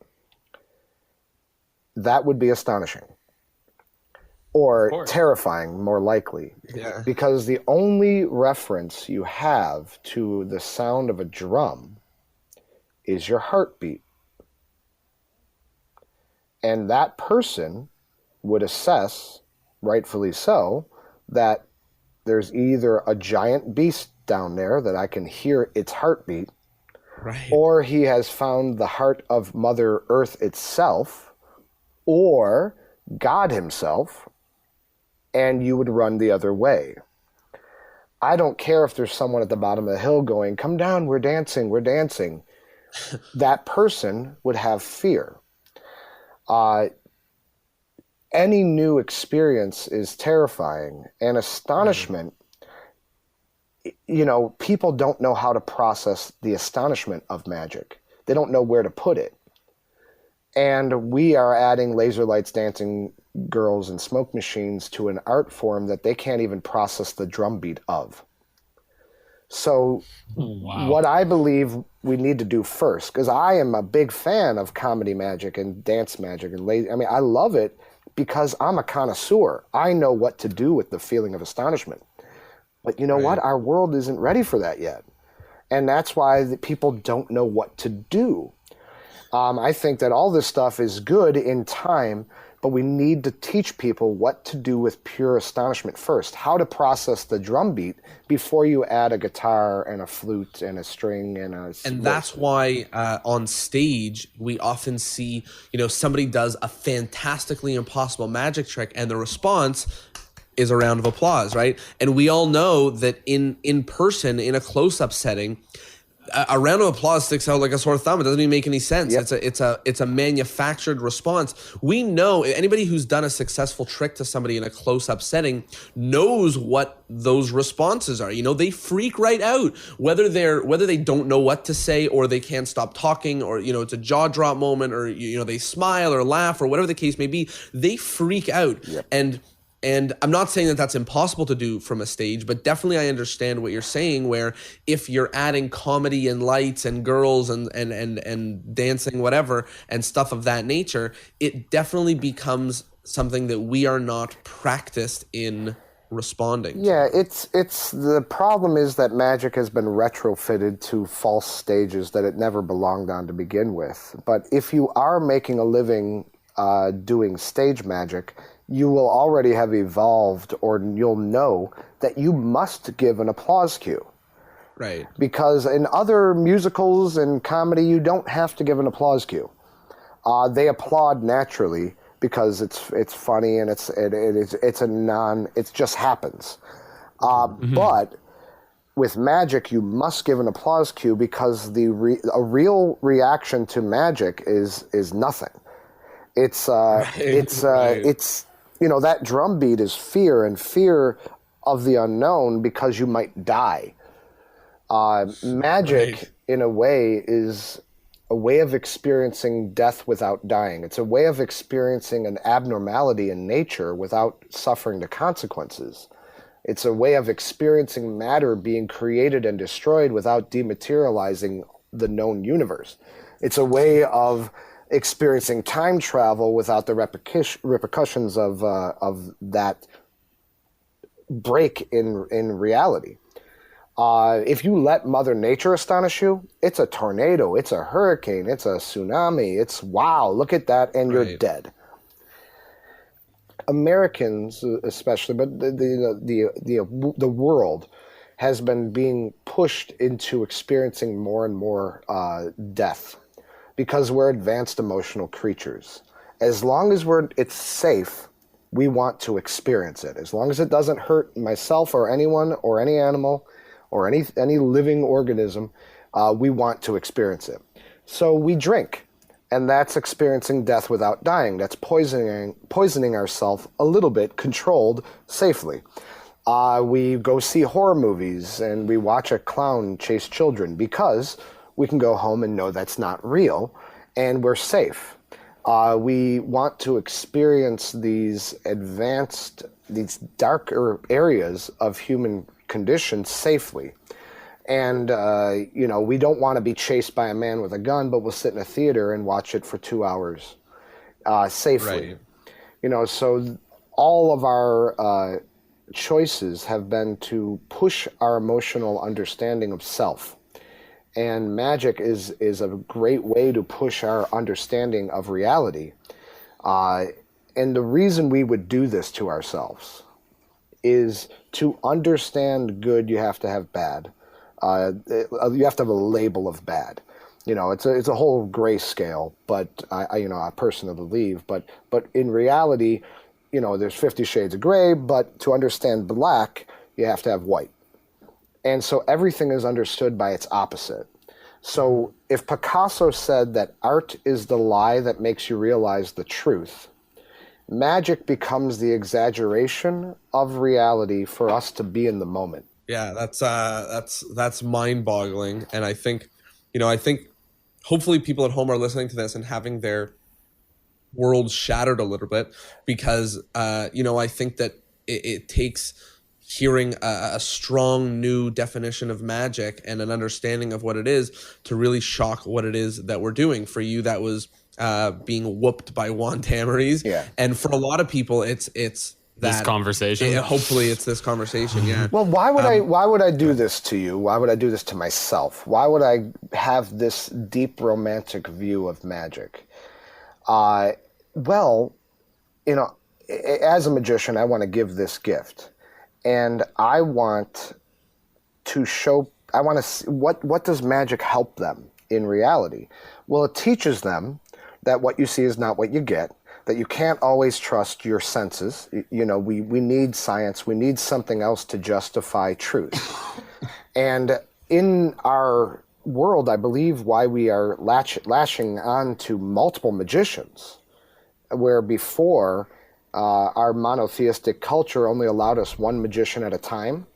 That would be astonishing. Or terrifying, more likely. Yeah. Because the only reference you have to the sound of a drum is your heartbeat. And that person would assess, rightfully so, that there's either a giant beast down there that I can hear its heartbeat, Right. or he has found the heart of Mother Earth itself, or God himself, and you would run the other way. I don't care if there's someone at the bottom of the hill going, come down, we're dancing, we're dancing. That person would have fear. Any new experience is terrifying, and astonishment, people don't know how to process the astonishment of magic. They don't know where to put it. And we are adding laser lights, dancing girls, and smoke machines to an art form that they can't even process the drum beat of. So what I believe we need to do first, because I am a big fan of comedy magic and dance magic and I love it because I'm a connoisseur. I know what to do with the feeling of astonishment. But you know what? Our world isn't ready for that yet. And that's why the people don't know what to do. I think that all this stuff is good in time, but we need to teach people what to do with pure astonishment first, how to process the drum beat before you add a guitar and a flute and a string and a... And that's why on stage, we often see, somebody does a fantastically impossible magic trick and the response is a round of applause, right? And we all know that in person, in a close-up setting, a round of applause sticks out like a sore thumb. It doesn't even make any sense. Yep. It's a manufactured response. We know anybody who's done a successful trick to somebody in a close-up setting knows what those responses are. They freak right out, whether they don't know what to say or they can't stop talking, or it's a jaw drop moment, or they smile or laugh or whatever the case may be. They freak out. Yep. And I'm not saying that that's impossible to do from a stage, but definitely I understand what you're saying, where if you're adding comedy and lights and girls and dancing, whatever, and stuff of that nature, it definitely becomes something that we are not practiced in responding. Yeah, it's the problem is that magic has been retrofitted to false stages that it never belonged on to begin with. But if you are making a living doing stage magic, you will already have evolved, or you'll know that you must give an applause cue. Right. Because in other musicals and comedy, you don't have to give an applause cue. They applaud naturally because it's funny and it just happens. But with magic, you must give an applause cue because a real reaction to magic is nothing. It's that drum beat is fear, and fear of the unknown because you might die. Magic, in a way, is a way of experiencing death without dying. It's a way of experiencing an abnormality in nature without suffering the consequences. It's a way of experiencing matter being created and destroyed without dematerializing the known universe. It's a way of experiencing time travel without the repercussions of that break in reality. If you let Mother Nature astonish you, it's a tornado, it's a hurricane, it's a tsunami, it's wow, look at that, and you're dead. Americans, especially, but the world has been being pushed into experiencing more and more death. Because we're advanced emotional creatures. As long as it's safe, we want to experience it. As long as it doesn't hurt myself or anyone or any animal or any living organism, we want to experience it. So we drink, and that's experiencing death without dying. That's poisoning ourselves a little bit, controlled, safely. We go see horror movies, and we watch a clown chase children because we can go home and know that's not real, and we're safe. We want to experience these darker areas of human condition safely. And, we don't want to be chased by a man with a gun, but we'll sit in a theater and watch it for 2 hours safely. Right. So all of our choices have been to push our emotional understanding of self. And magic is a great way to push our understanding of reality. And the reason we would do this to ourselves is to understand good, you have to have bad. You have to have a label of bad. It's a whole gray scale, but I personally believe. But in reality, there's 50 shades of gray, but to understand black, you have to have white. And so everything is understood by its opposite. So if Picasso said that art is the lie that makes you realize the truth, magic becomes the exaggeration of reality for us to be in the moment. Yeah, that's mind-boggling, and I think hopefully people at home are listening to this and having their world shattered a little bit, because I think that it takes hearing a strong new definition of magic and an understanding of what it is to really shock what it is that we're doing. For you, that was being whooped by wand hammeries, and for a lot of people, it's this conversation. Hopefully, it's this conversation. Yeah. Well, why would I do this to you? Why would I do this to myself? Why would I have this deep romantic view of magic? Well, as a magician, I want to give this gift, and I want to show. I want to see what does magic help them in reality? Well, it teaches them that what you see is not what you get, that you can't always trust your senses. We need science. We need something else to justify truth. And in our world, I believe why we are lashing on to multiple magicians, where before our monotheistic culture only allowed us one magician at a time.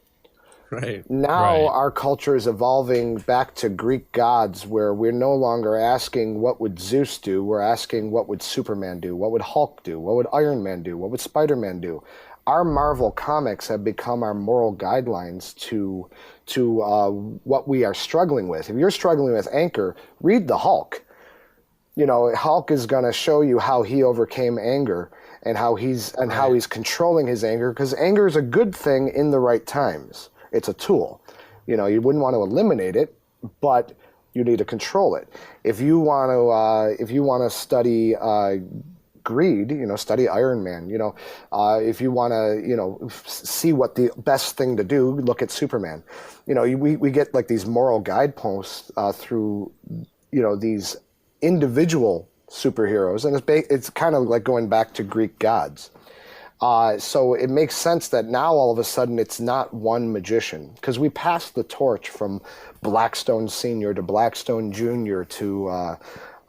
Right. Now our culture is evolving back to Greek gods, where we're no longer asking what would Zeus do. We're asking what would Superman do? What would Hulk do? What would Iron Man do? What would Spider-Man do? Our Marvel comics have become our moral guidelines to what we are struggling with. If you're struggling with anger, read the Hulk. Hulk is going to show you how he overcame anger and how he's controlling his anger, because anger is a good thing in the right times. It's a tool. You wouldn't want to eliminate it, but you need to control it. If you want to study greed, study Iron Man. If you want to, see what the best thing to do, look at Superman. We get like these moral guideposts through, these individual superheroes, and it's kind of like going back to Greek gods. So it makes sense that now all of a sudden it's not one magician, because we passed the torch from Blackstone Sr. to Blackstone Jr. to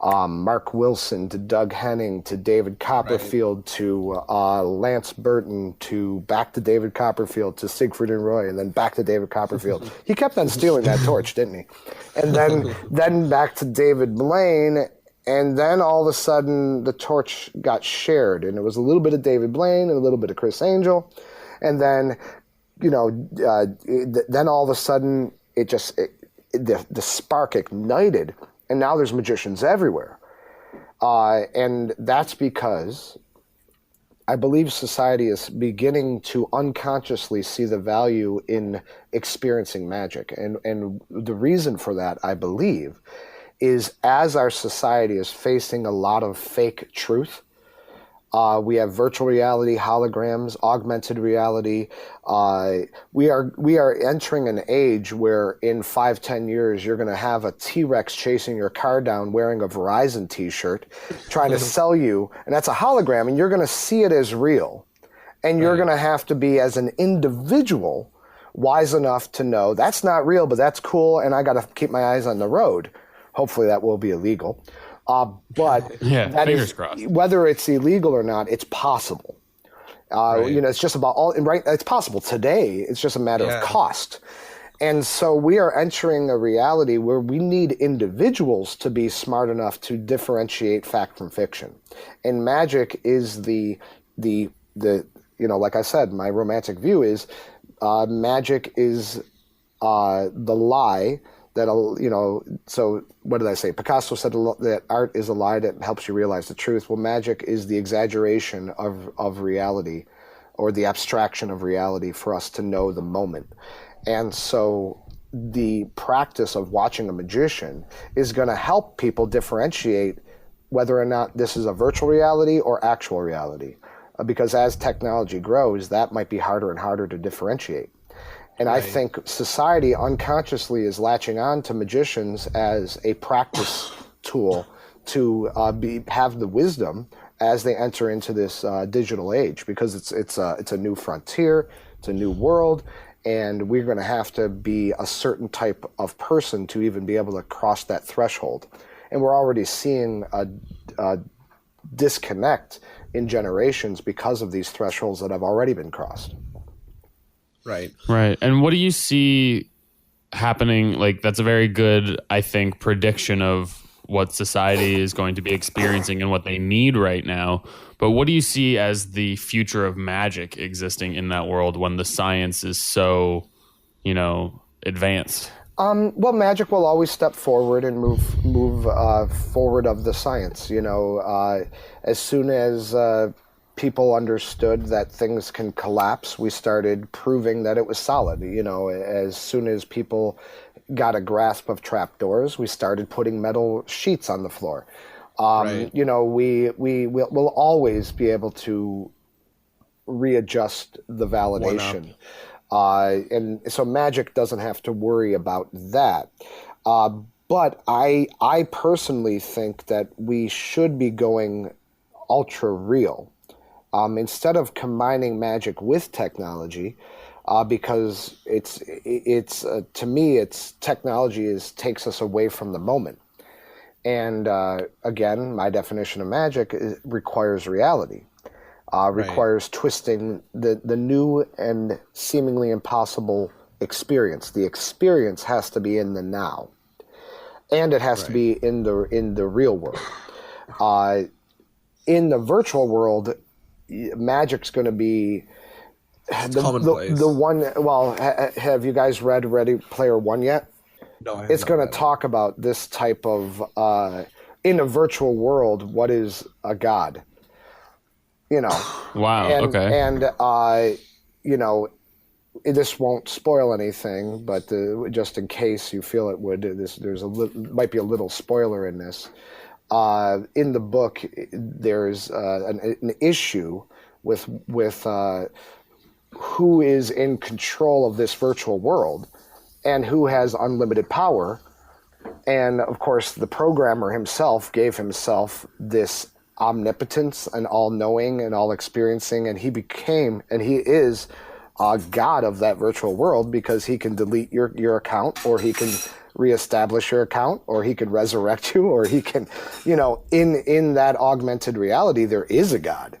Mark Wilson to Doug Henning to David Copperfield to Lance Burton to back to David Copperfield to Siegfried and Roy, and then back to David Copperfield. He kept on stealing that torch, didn't he? And then back to David Blaine. And then all of a sudden, the torch got shared, and it was a little bit of David Blaine and a little bit of Chris Angel, and then, then all of a sudden, the spark ignited, and now there's magicians everywhere, and that's because I believe society is beginning to unconsciously see the value in experiencing magic, and the reason for that, I believe, is as our society is facing a lot of fake truth. We have virtual reality, holograms, augmented reality. We are entering an age where in 5-10 years you're going to have a T-Rex chasing your car down wearing a Verizon T-shirt, trying to sell you, and that's a hologram, and you're going to see it as real. And you're going to have to be, as an individual, wise enough to know that's not real, but that's cool, and I got to keep my eyes on the road. Hopefully that will be illegal. But fingers crossed. Whether it's illegal or not, it's possible. It's just about it's possible today. It's just a matter of cost. And so we are entering a reality where we need individuals to be smart enough to differentiate fact from fiction. And magic is the like I said, my romantic view is magic is the lie that, so what did I say? Picasso said that art is a lie that helps you realize the truth. Well, magic is the exaggeration of reality, or the abstraction of reality for us to know the moment. And so the practice of watching a magician is going to help people differentiate whether or not this is a virtual reality or actual reality. Because as technology grows, that might be harder and harder to differentiate. And I think society unconsciously is latching on to magicians as a practice tool to have the wisdom as they enter into this digital age, because it's a new frontier, it's a new world, and we're going to have to be a certain type of person to even be able to cross that threshold. And we're already seeing a disconnect in generations because of these thresholds that have already been crossed. Right. And what do you see happening? Like, that's a very good, I think, prediction of what society is going to be experiencing and what they need right now. But what do you see as the future of magic existing in that world when the science is so, advanced? Well, magic will always step forward and move forward of the science. As soon as people understood that things can collapse, we started proving that it was solid. As soon as people got a grasp of trapdoors, we started putting metal sheets on the floor. We'll always be able to readjust the validation. And so magic doesn't have to worry about that. But I personally think that we should be going ultra real. Instead of combining magic with technology, because it's to me, technology takes us away from the moment. And again, my definition of magic requires reality, requires twisting the new and seemingly impossible experience. The experience has to be in the now, and it has to be in the real world. In the virtual world, magic's going to be the one. Well, have you guys read Ready Player One yet? No, I have it's going to talk about this type of in a virtual world. What is a god? Wow. Okay. And this won't spoil anything, but just in case you feel it would, might be a little spoiler in this. In the book, there's an issue with who is in control of this virtual world and who has unlimited power. And of course, the programmer himself gave himself this omnipotence and all-knowing and all-experiencing, and he is a god of that virtual world, because he can delete your account, or he can reestablish your account, or he could resurrect you, or he can, in that augmented reality, there is a god,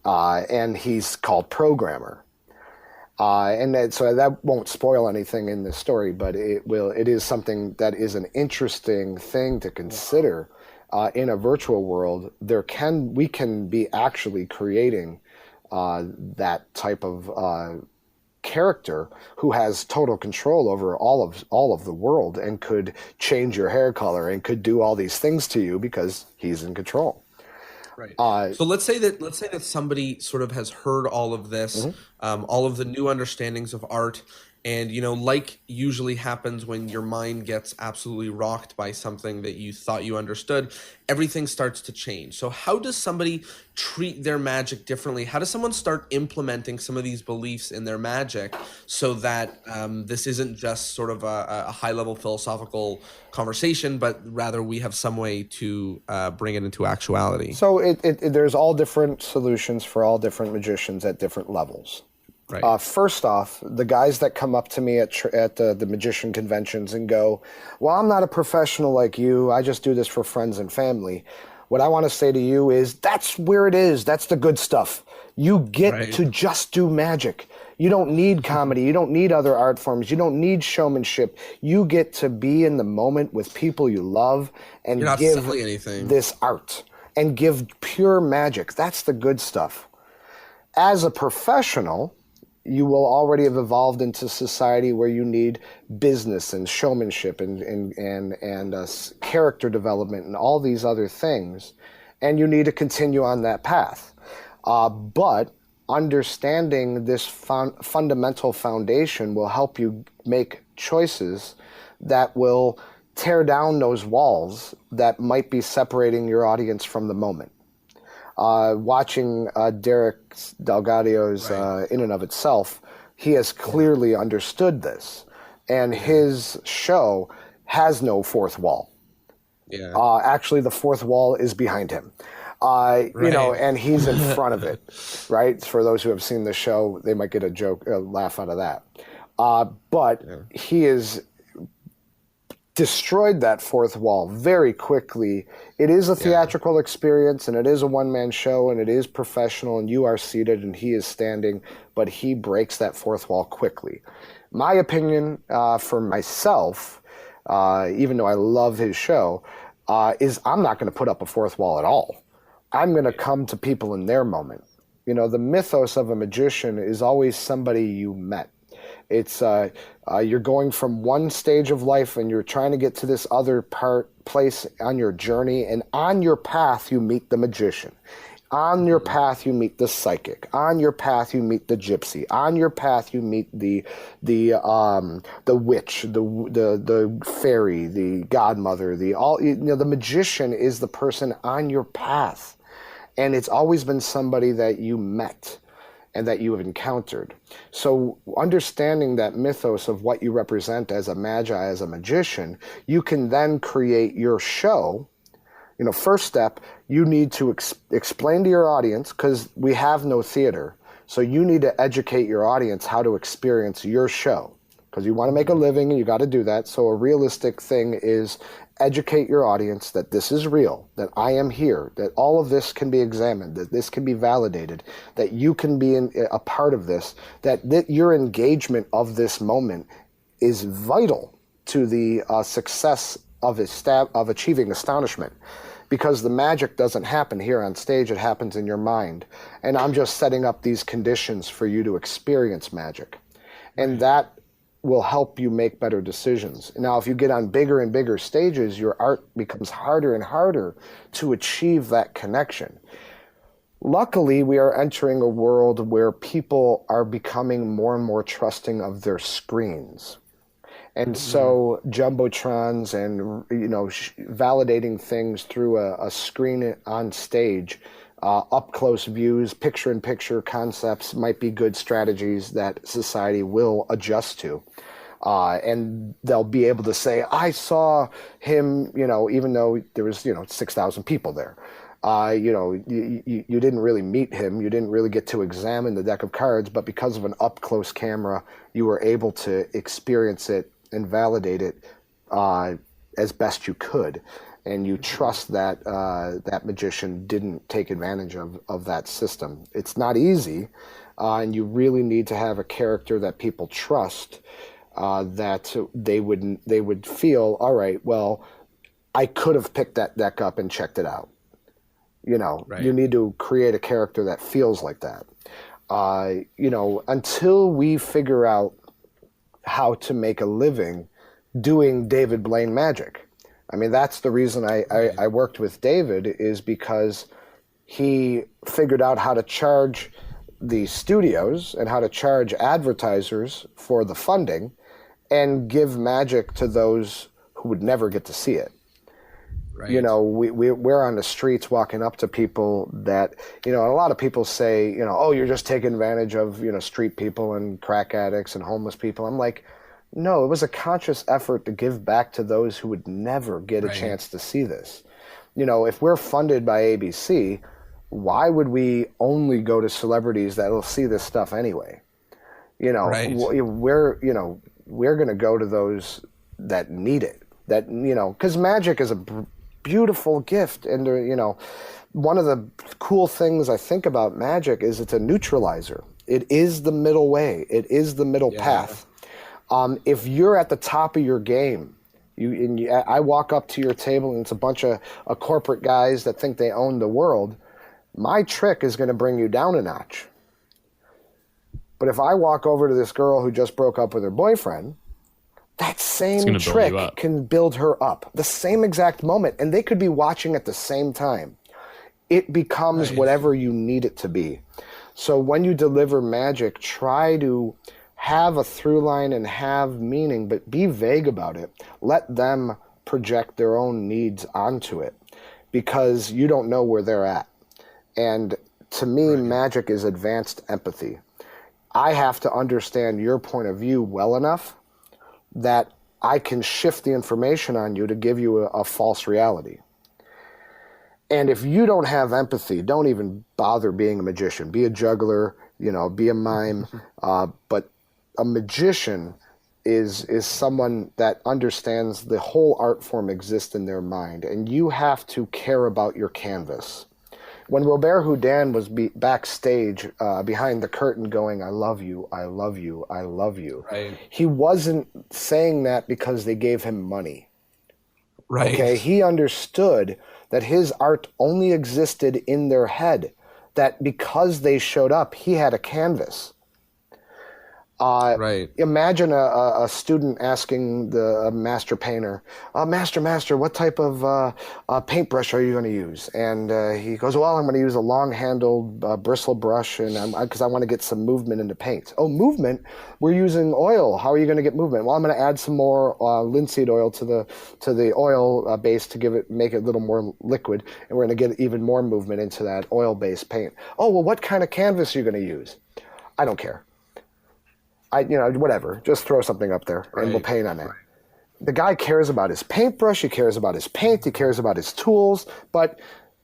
and he's called programmer. So that won't spoil anything in this story, but it is something that is an interesting thing to consider. In a virtual world, we can be actually creating that type of character who has total control over all of the world, and could change your hair color and could do all these things to you because he's in control. Right. So let's say that somebody sort of has heard all of this, all of the new understandings of art, and like usually happens when your mind gets absolutely rocked by something that you thought you understood, everything starts to change. So how does somebody treat their magic differently? How does someone start implementing some of these beliefs in their magic so that this isn't just sort of a high-level philosophical conversation, but rather we have some way to bring it into actuality? So there's all different solutions for all different magicians at different levels. Right. First off, the guys that come up to me at the magician conventions and go, well, I'm not a professional like you. I just do this for friends and family. What I want to say to you is that's where it is. That's the good stuff. You get to just do magic. You don't need comedy. You don't need other art forms. You don't need showmanship. You get to be in the moment with people you love and give this art and give pure magic. That's the good stuff. As a professional, you will already have evolved into society where you need business and showmanship and character development and all these other things, and you need to continue on that path. But understanding this fundamental foundation will help you make choices that will tear down those walls that might be separating your audience from the moment. Watching Derek Delgadio's In and of Itself, he has clearly understood this, and his show has no fourth wall. Yeah. Actually, the fourth wall is behind him. You know, and he's in front of it, right? For those who have seen the show, they might get a laugh out of that. But he is destroyed that fourth wall very quickly. It is a theatrical experience, and it is a one-man show, and it is professional, and you are seated and he is standing, but he breaks that fourth wall quickly. My opinion, for myself, even though I love his show, is I'm not going to put up a fourth wall at all. I'm going to come to people in their moment. You know, the mythos of a magician is always somebody you met. It's you're going from one stage of life and you're trying to get to this other place on your journey, and on your path you meet the magician. On your path you meet the psychic. On your path you meet the gypsy. On your path you meet the witch, the fairy, the godmother, the magician is the person on your path. And it's always been somebody that you met and that you have encountered. So understanding that mythos of what you represent as a magi, as a magician, you can then create your show. You know, first step, you need to explain to your audience, because we have no theater. So you need to educate your audience how to experience your show, because you want to make a living and you got to do that. So a realistic thing is educate your audience that this is real, that I am here, that all of this can be examined, that this can be validated, that you can be a part of this, that your engagement of this moment is vital to the success of achieving astonishment. Because the magic doesn't happen here on stage, it happens in your mind. And I'm just setting up these conditions for you to experience magic. And that will help you make better decisions. Now, if you get on bigger and bigger stages, your art becomes harder and harder to achieve that connection. Luckily, we are entering a world where people are becoming more and more trusting of their screens. And so jumbotrons and, validating things through a screen on stage, up-close views, picture-in-picture concepts might be good strategies that society will adjust to. And they'll be able to say, I saw him, even though there was, 6,000 people there. You didn't really meet him. You didn't really get to examine the deck of cards, but because of an up-close camera, you were able to experience it and validate it as best you could. And you trust that that magician didn't take advantage of that system. It's not easy, and you really need to have a character that people trust, that they would feel, all right, well, I could have picked that deck up and checked it out. You need to create a character that feels like that. Until we figure out how to make a living doing David Blaine magic. I mean, that's the reason I worked with David, is because he figured out how to charge the studios and how to charge advertisers for the funding and give magic to those who would never get to see it. Right. We're on the streets walking up to people that, a lot of people say, oh, you're just taking advantage of, street people and crack addicts and homeless people. I'm like, no, it was a conscious effort to give back to those who would never get a chance to see this. If we're funded by ABC, why would we only go to celebrities that will see this stuff anyway? We're going to go to those that need it, because magic is a beautiful gift. And, one of the cool things I think about magic is it's a neutralizer. It is the middle way. It is the middle path. If you're at the top of your game, I walk up to your table and it's a bunch of corporate guys that think they own the world, my trick is going to bring you down a notch. But if I walk over to this girl who just broke up with her boyfriend, that same trick can build her up. The same exact moment. And they could be watching at the same time. It becomes whatever you need it to be. So when you deliver magic, try to have a through line and have meaning, but be vague about it. Let them project their own needs onto it, because you don't know where they're at. And to me, magic is advanced empathy. I have to understand your point of view well enough that I can shift the information on you to give you a false reality. And if you don't have empathy, don't even bother being a magician. Be a juggler, be a mime. But a magician is someone that understands the whole art form exists in their mind, and you have to care about your canvas. When Robert Houdin was backstage behind the curtain going, "I love you, I love you, I love you," he wasn't saying that because they gave him money. Right. Okay, he understood that his art only existed in their head, that because they showed up, he had a canvas. Imagine a student asking the master painter, master, what type of paintbrush are you going to use? And he goes, well, I'm going to use a long-handled bristle brush, and because I want to get some movement into paint. Oh, movement? We're using oil. How are you going to get movement? Well, I'm going to add some more linseed oil to the oil base to make it a little more liquid, and we're going to get even more movement into that oil-based paint. Oh, well, what kind of canvas are you going to use? I don't care. Whatever, just throw something up there and we'll paint on it. The guy cares about his paintbrush, he cares about his paint, he cares about his tools, but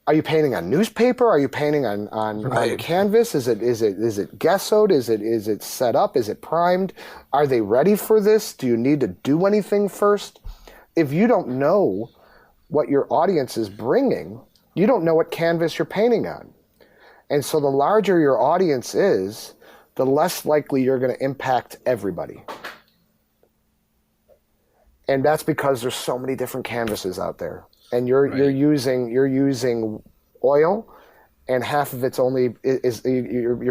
are you painting on newspaper? Are you painting on canvas? Is it gessoed? Is it set up? Is it primed? Are they ready for this? Do you need to do anything first? If you don't know what your audience is bringing, you don't know what canvas you're painting on. And so the larger your audience is, the less likely you're going to impact everybody. And that's because there's so many different canvases out there. And you're using oil, and half of it's only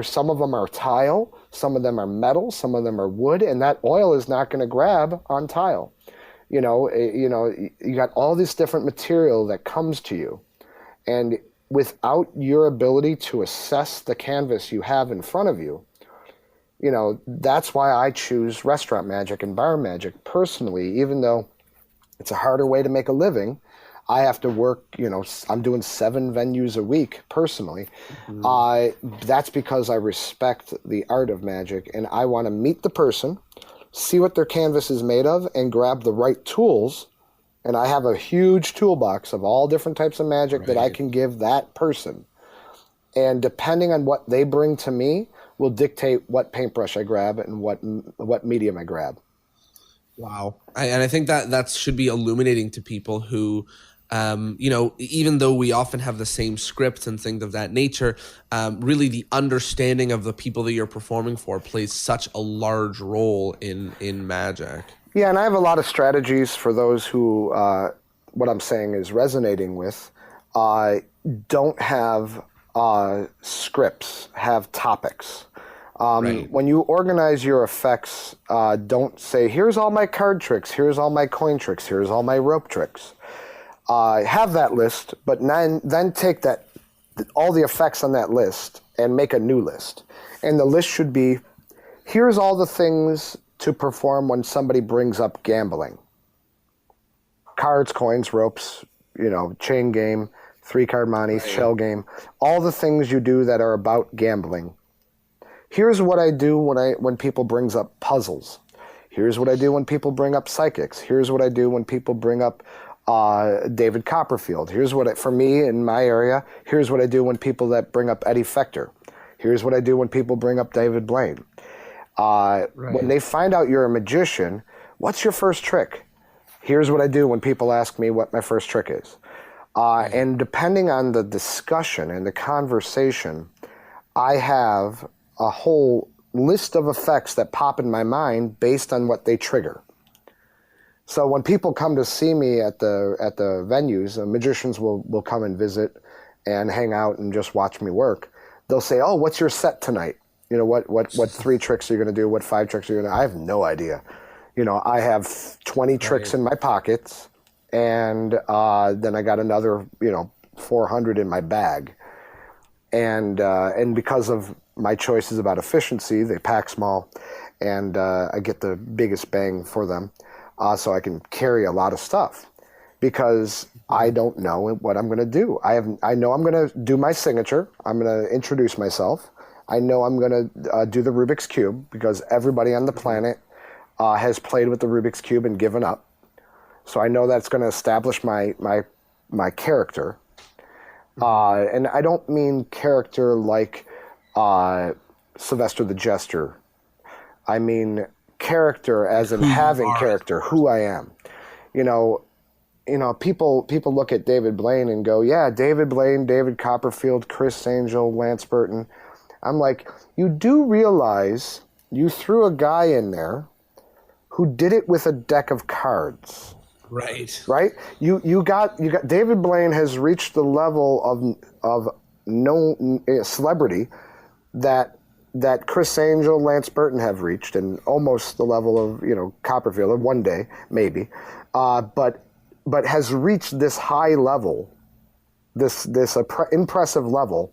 some of them are tile, some of them are metal, some of them are wood, and that oil is not going to grab on tile. You got all this different material that comes to you. And without your ability to assess the canvas you have in front of you, that's why I choose restaurant magic and bar magic personally. Even though it's a harder way to make a living, I have to work, I'm doing 7 venues a week personally. That's because I respect the art of magic, and I want to meet the person, see what their canvas is made of, and grab the right tools. And I have a huge toolbox of all different types of magic that I can give that person. And depending on what they bring to me, will dictate what paintbrush I grab and what medium I grab. Wow. And I think that should be illuminating to people who, even though we often have the same scripts and things of that nature, really the understanding of the people that you're performing for plays such a large role in magic. Yeah, and I have a lot of strategies for those who, what I'm saying is resonating with, don't have scripts, have topics. When you organize your effects, don't say, here's all my card tricks, here's all my coin tricks, here's all my rope tricks. Have that list, but then take all the effects on that list and make a new list. And the list should be, here's all the things to perform when somebody brings up gambling. Cards, coins, ropes, chain game, 3-card monte, shell game, all the things you do that are about gambling. Here's what I do when people brings up puzzles. Here's what I do when people bring up psychics. Here's what I do when people bring up David Copperfield. Here's for me in my area, here's what I do when people that bring up Eddie Fechter. Here's what I do when people bring up David Blaine. When they find out you're a magician, what's your first trick? Here's what I do when people ask me what my first trick is. And depending on the discussion and the conversation, I have a whole list of effects that pop in my mind based on what they trigger. So when people come to see me at the venues, magicians will come and visit and hang out and just watch me work. They'll say, oh, what's your set tonight? You know, what 3 tricks are you going to do? What 5 tricks are you going to? I have no idea. You know, I have 20 tricks in my pockets, and then I got another, 400 in my bag. And because of my choices about efficiency, they pack small, and I get the biggest bang for them, so I can carry a lot of stuff. Because I don't know what I'm going to do. I know I'm going to do my signature. I'm going to introduce myself. I know I'm going to do the Rubik's Cube, because everybody on the planet has played with the Rubik's Cube and given up. So I know that's going to establish my character. And I don't mean character like Sylvester the Jester. I mean character as in having character, who I am. People look at David Blaine and go, yeah, David Blaine, David Copperfield, Chris Angel, Lance Burton. I'm like, you do realize you threw a guy in there who did it with a deck of cards. Right. Right? You got David Blaine has reached the level of no celebrity that Chris Angel, Lance Burton have reached, and almost the level of, Copperfield, one day, maybe. But has reached this high level, this impressive level,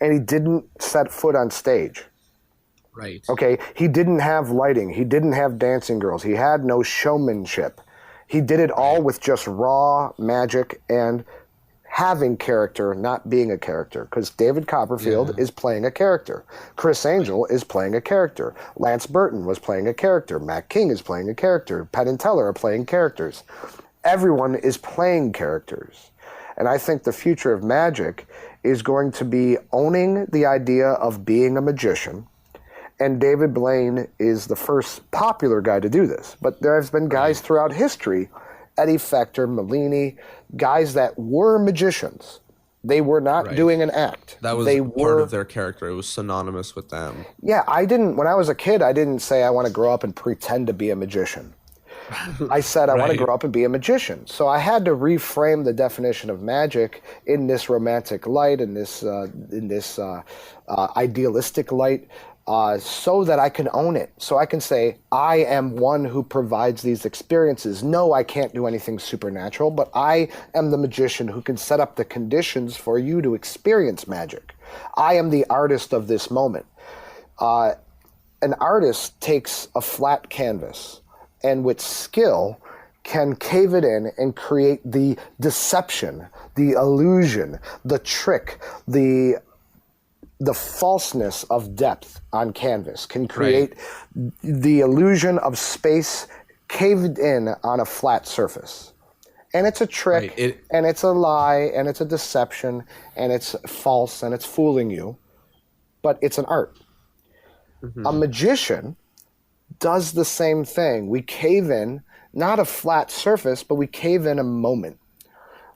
and he didn't set foot on stage. Right. Okay? He didn't have lighting. He didn't have dancing girls. He had no showmanship. He did it all with just raw magic and having character, not being a character. Because David Copperfield is playing a character. Chris Angel is playing a character. Lance Burton was playing a character. Matt King is playing a character. Penn and Teller are playing characters. Everyone is playing characters. And I think the future of magic is going to be owning the idea of being a magician. And David Blaine is the first popular guy to do this. But there have been guys throughout history, Eddie Fector, Mellini, guys that were magicians. They were not doing an act. That was part of their character. It was synonymous with them. Yeah, when I was a kid, I didn't say I want to grow up and pretend to be a magician. I said I want to grow up and be a magician. So I had to reframe the definition of magic in this romantic light, in this idealistic light, so that I can own it. So I can say, I am one who provides these experiences. No, I can't do anything supernatural, but I am the magician who can set up the conditions for you to experience magic. I am the artist of this moment. An artist takes a flat canvas and with skill can cave it in and create the deception, the illusion, the trick, the falseness of depth on canvas, can create the illusion of space caved in on a flat surface. And it's a trick, and it's a lie, and it's a deception, and it's false, and it's fooling you, but it's an art. A magician does the same thing. We cave in, not a flat surface, but we cave in a moment.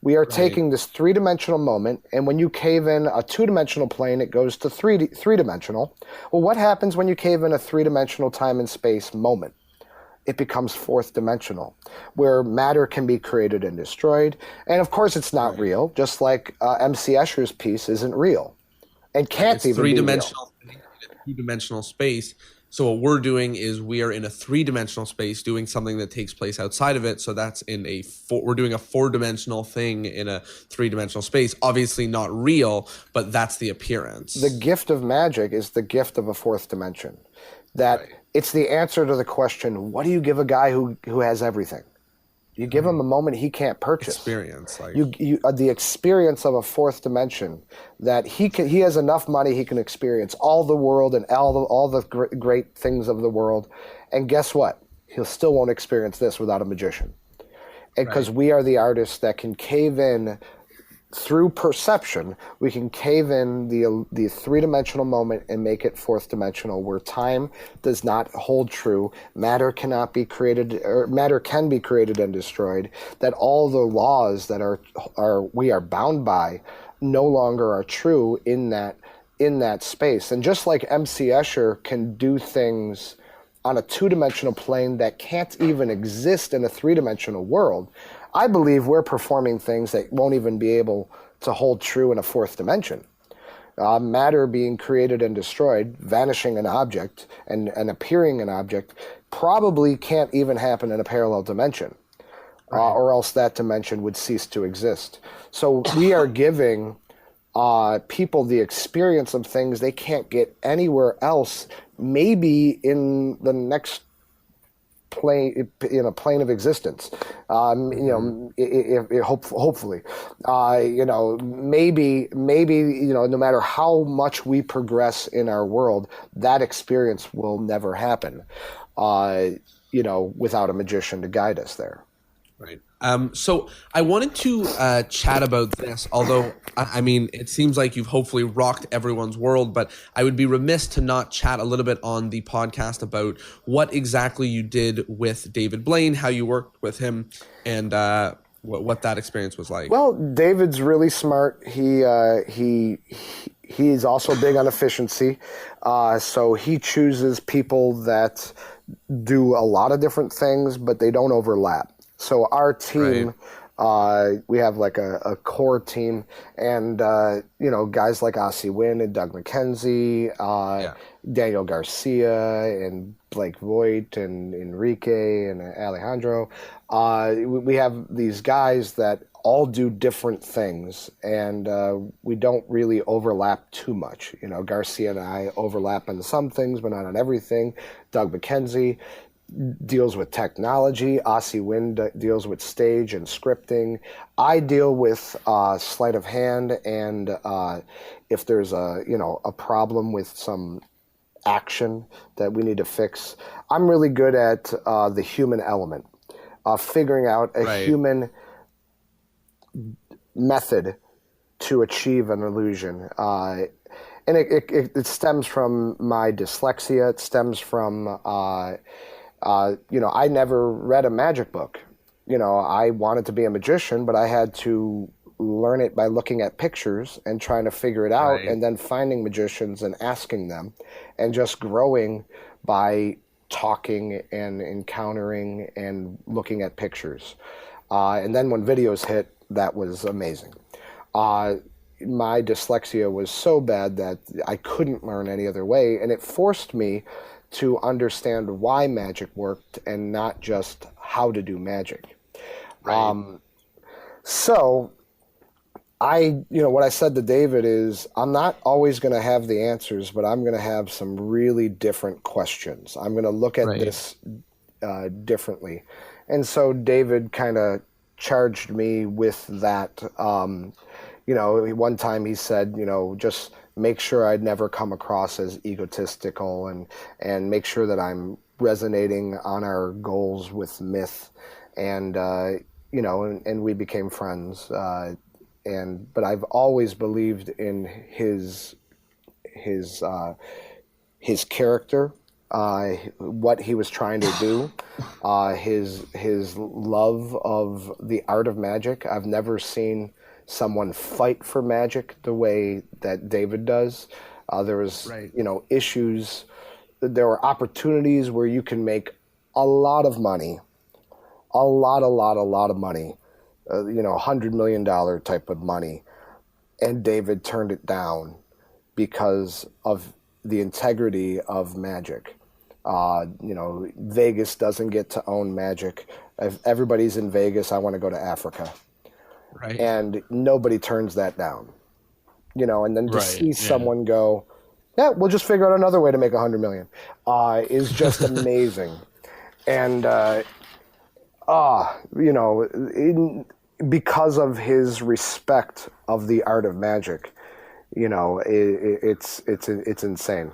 We are taking this three-dimensional moment, and when you cave in a two-dimensional plane, it goes to three-dimensional. Well, what happens when you cave in a three-dimensional time and space moment? It becomes fourth-dimensional, where matter can be created and destroyed. And, of course, it's not real, just like M.C. Escher's piece isn't real and can't even be real. Two-dimensional space. So what we're doing is we are in a three-dimensional space doing something that takes place outside of it. So that's we're doing a four-dimensional thing in a three-dimensional space. Obviously not real, but that's the appearance. The gift of magic is the gift of a fourth dimension. That it's the answer to the question, what do you give a guy who has everything? You give him a moment he can't purchase. Experience. The experience of a fourth dimension, that he has enough money, he can experience all the world and all the great things of the world. And guess what? He still won't experience this without a magician. Because we are the artists that can cave in through perception. We can cave in the three-dimensional moment and make it fourth dimensional, where time does not hold true. Matter cannot be created, or matter can be created and destroyed. That all the laws that we are bound by no longer are true in that space. And just like M.C. Escher can do things on a two-dimensional plane that can't even exist in a three-dimensional world, I believe we're performing things that won't even be able to hold true in a fourth dimension. Matter being created and destroyed, vanishing an object and appearing an object, probably can't even happen in a parallel dimension, or else that dimension would cease to exist. So we are giving people the experience of things they can't get anywhere else, maybe in the next plane, in a plane of existence. Hopefully, maybe, no matter how much we progress in our world, that experience will never happen, without a magician to guide us there. Right. So I wanted to chat about this, although, I mean, it seems like you've hopefully rocked everyone's world, but I would be remiss to not chat a little bit on the podcast about what exactly you did with David Blaine, how you worked with him, and what that experience was like. Well, David's really smart. He's also big on efficiency. So he chooses people that do a lot of different things, but they don't overlap. So our team, we have like a core team, and guys like Ossie Wynn and Doug McKenzie, Daniel Garcia and Blake Voigt and Enrique and Alejandro. We have these guys that all do different things, and we don't really overlap too much. Garcia and I overlap on some things, but not on everything. Doug McKenzie deals with technology. Ossie Wynn deals with stage and scripting. I deal with sleight of hand, and if there's a problem with some action that we need to fix, I'm really good at the human element, figuring out a human method to achieve an illusion. And it stems from my dyslexia. It stems from I never read a magic book. I wanted to be a magician, but I had to learn it by looking at pictures and trying to figure it out, and then finding magicians and asking them, and just growing by talking and encountering and looking at pictures. And then when videos hit, that was amazing. My dyslexia was so bad that I couldn't learn any other way, and it forced me to understand why magic worked and not just how to do magic. So what I said to David is, I'm not always going to have the answers, but I'm going to have some really different questions. I'm going to look at this differently. And so David kind of charged me with that. One time he said, just make sure I'd never come across as egotistical, and make sure that I'm resonating on our goals with myth, and we became friends. But I've always believed in his character, what he was trying to do, his love of the art of magic. I've never seen someone fight for magic the way that David does. There was, issues. There were opportunities where you can make a lot of money, a lot of money, $100 million type of money. And David turned it down because of the integrity of magic. Vegas doesn't get to own magic. If everybody's in Vegas, I want to go to Africa. Right. And nobody turns that down, and then to see someone go, we'll just figure out another way to make $100 million, is just amazing. And, because of his respect of the art of magic, it's insane.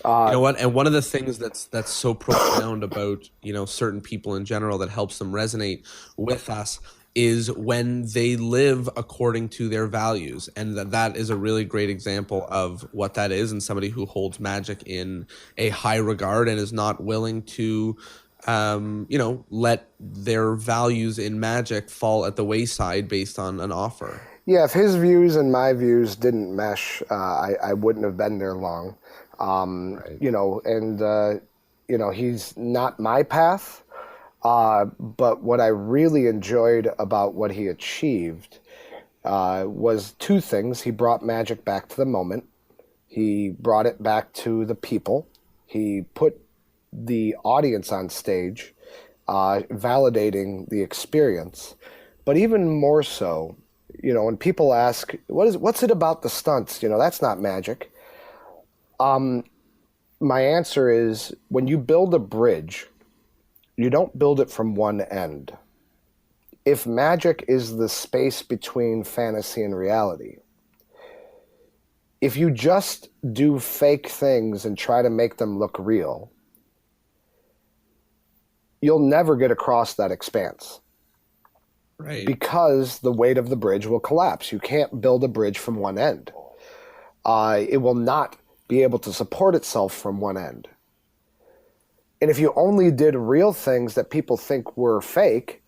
You know what? And one of the things that's so profound about, certain people in general that helps them resonate with us is when they live according to their values. And that is a really great example of what that is, and somebody who holds magic in a high regard and is not willing to, let their values in magic fall at the wayside based on an offer. Yeah, if his views and my views didn't mesh, I wouldn't have been there long. He's not my path. But what I really enjoyed about what he achieved was two things. He brought magic back to the moment. He brought it back to the people. He put the audience on stage, validating the experience. But even more so, when people ask, what's it about the stunts? That's not magic. My answer is, when you build a bridge, you don't build it from one end. If magic is the space between fantasy and reality, if you just do fake things and try to make them look real, you'll never get across that expanse. Right. Because the weight of the bridge will collapse. You can't build a bridge from one end. It will not be able to support itself from one end. And if you only did real things that people think were fake,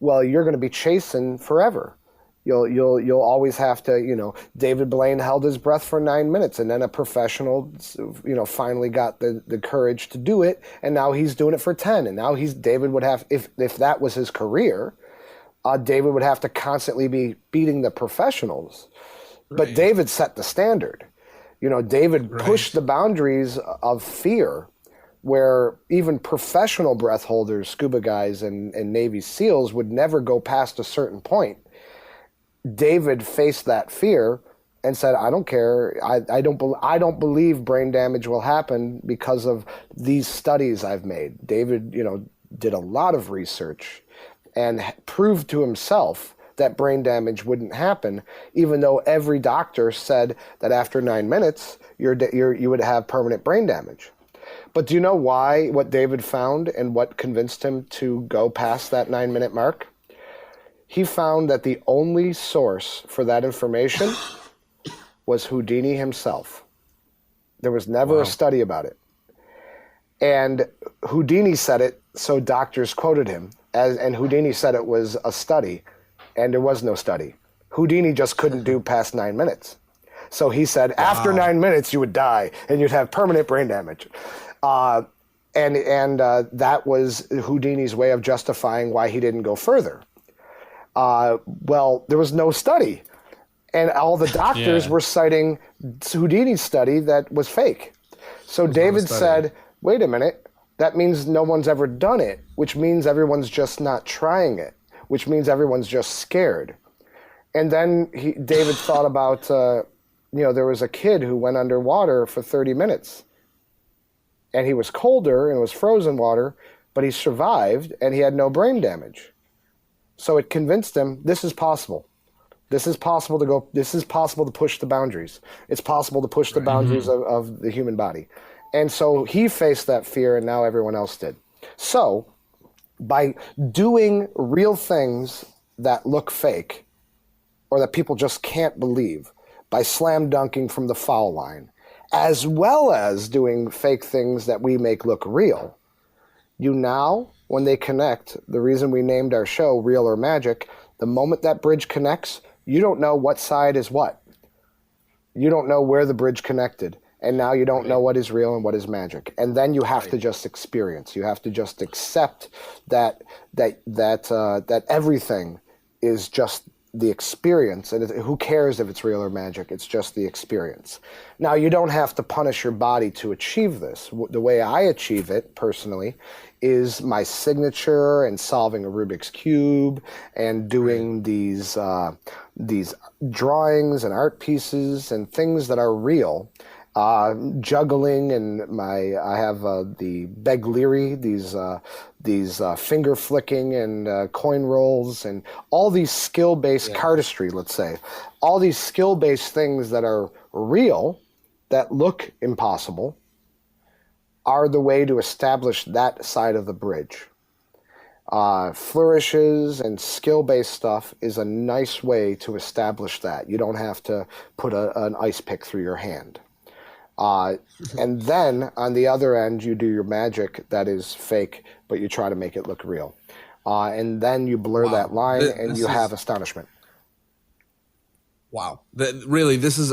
well, you're going to be chasing forever. You'll always have to, David Blaine held his breath for 9 minutes, and then a professional, finally got the courage to do it, and now he's doing it for 10. And now David would have, if that was his career, David would have to constantly be beating the professionals. Right. But David set the standard. David pushed the boundaries of fear, where even professional breath holders, scuba guys and Navy SEALs would never go past a certain point. David faced that fear and said, I don't care. I don't believe brain damage will happen because of these studies I've made. David, did a lot of research and proved to himself that brain damage wouldn't happen, even though every doctor said that after 9 minutes, you would have permanent brain damage. But do you know why, what David found and what convinced him to go past that 9-minute mark? He found that the only source for that information was Houdini himself. There was never a study about it. And Houdini said it, so doctors quoted him, and Houdini said it was a study, and there was no study. Houdini just couldn't do past 9 minutes. So he said, after 9 minutes, you would die, and you'd have permanent brain damage. And that was Houdini's way of justifying why he didn't go further. Well, there was no study, and all the doctors were citing Houdini's study that was fake. So David said, wait a minute, that means no one's ever done it, which means everyone's just not trying it, which means everyone's just scared. And then David thought about, there was a kid who went underwater for 30 minutes, and he was colder and it was frozen water, but he survived and he had no brain damage. So it convinced him, this is possible. This is possible to push the boundaries. It's possible to push the boundaries of the human body. And so he faced that fear, and now everyone else did. So by doing real things that look fake or that people just can't believe, by slam dunking from the foul line, as well as doing fake things that we make look real, you now, when they connect, the reason we named our show Real or Magic, the moment that bridge connects, you don't know what side is what. You don't know where the bridge connected. And now you don't know what is real and what is magic. And then you have to just experience. You have to just accept that everything is just the experience. And who cares if it's real or magic? It's just the experience. Now, you don't have to punish your body to achieve this. The way I achieve it, personally, is my signature and solving a Rubik's Cube and doing these drawings and art pieces and things that are real. Juggling, and I have the Begliri, these finger flicking and coin rolls, and all these skill-based cardistry, let's say. All these skill-based things that are real, that look impossible, are the way to establish that side of the bridge. Flourishes and skill-based stuff is a nice way to establish that. You don't have to put an ice pick through your hand. And then on the other end, you do your magic that is fake, but you try to make it look real. And then you blur that line and you have astonishment. Wow. Really, this is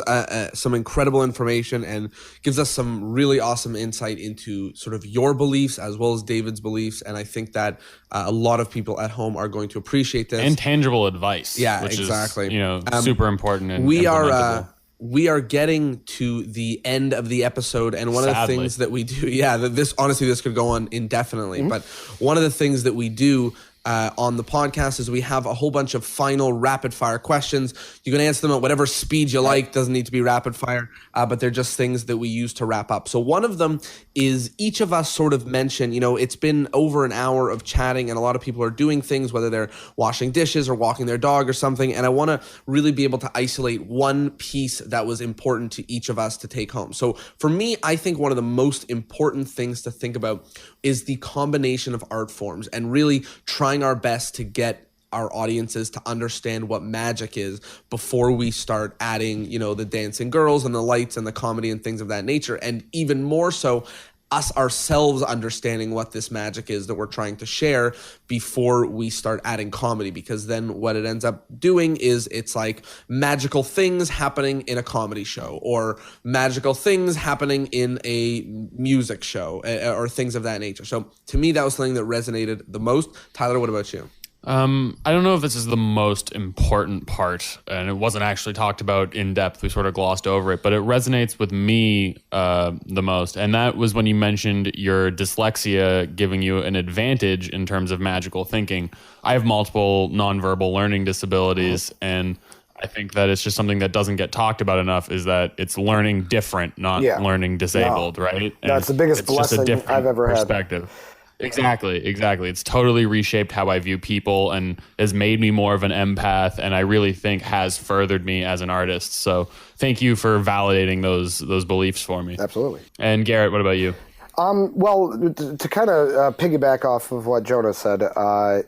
some incredible information and gives us some really awesome insight into sort of your beliefs as well as David's beliefs. And I think that a lot of people at home are going to appreciate this. And tangible advice. Yeah, which exactly. is, super important and we implementable. We are getting to the end of the episode, and one of the things that we do, this could go on indefinitely, but one of the things that we do on the podcast is we have a whole bunch of final rapid fire questions. You can answer them at whatever speed you like. Doesn't need to be rapid fire, but they're just things that we use to wrap up. So one of them is each of us sort of mention, it's been over an hour of chatting and a lot of people are doing things, whether they're washing dishes or walking their dog or something. And I want to really be able to isolate one piece that was important to each of us to take home. So for me, I think one of the most important things to think about is the combination of art forms and really trying our best to get our audiences to understand what magic is before we start adding, the dancing girls and the lights and the comedy and things of that nature. And even more so, us ourselves understanding what this magic is that we're trying to share before we start adding comedy, because then what it ends up doing is it's like magical things happening in a comedy show or magical things happening in a music show or things of that nature. So to me, that was something that resonated the most. Tyler, what about you? I don't know if this is the most important part, and it wasn't actually talked about in depth. We sort of glossed over it, but it resonates with me the most. And that was when you mentioned your dyslexia giving you an advantage in terms of magical thinking. I have multiple nonverbal learning disabilities, and I think that it's just something that doesn't get talked about enough, is that it's learning different, not learning disabled, right? And that's the biggest blessing I've ever had. Perspective. Exactly. It's totally reshaped how I view people and has made me more of an empath, and I really think has furthered me as an artist. So thank you for validating those beliefs for me. Absolutely. And Garrett, what about you? Well, to kind of piggyback off of what Jonah said, the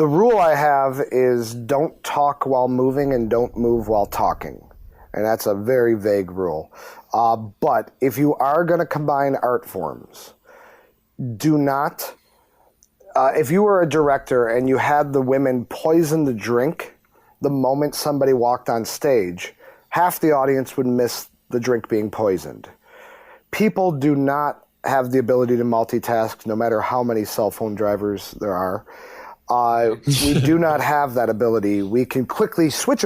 rule I have is don't talk while moving and don't move while talking. And that's a very vague rule. But if you are going to combine art forms, do not, if you were a director and you had the women poison the drink the moment somebody walked on stage, half the audience would miss the drink being poisoned. People do not have the ability to multitask, no matter how many cell phone drivers there are. We do not have that ability. We can quickly switch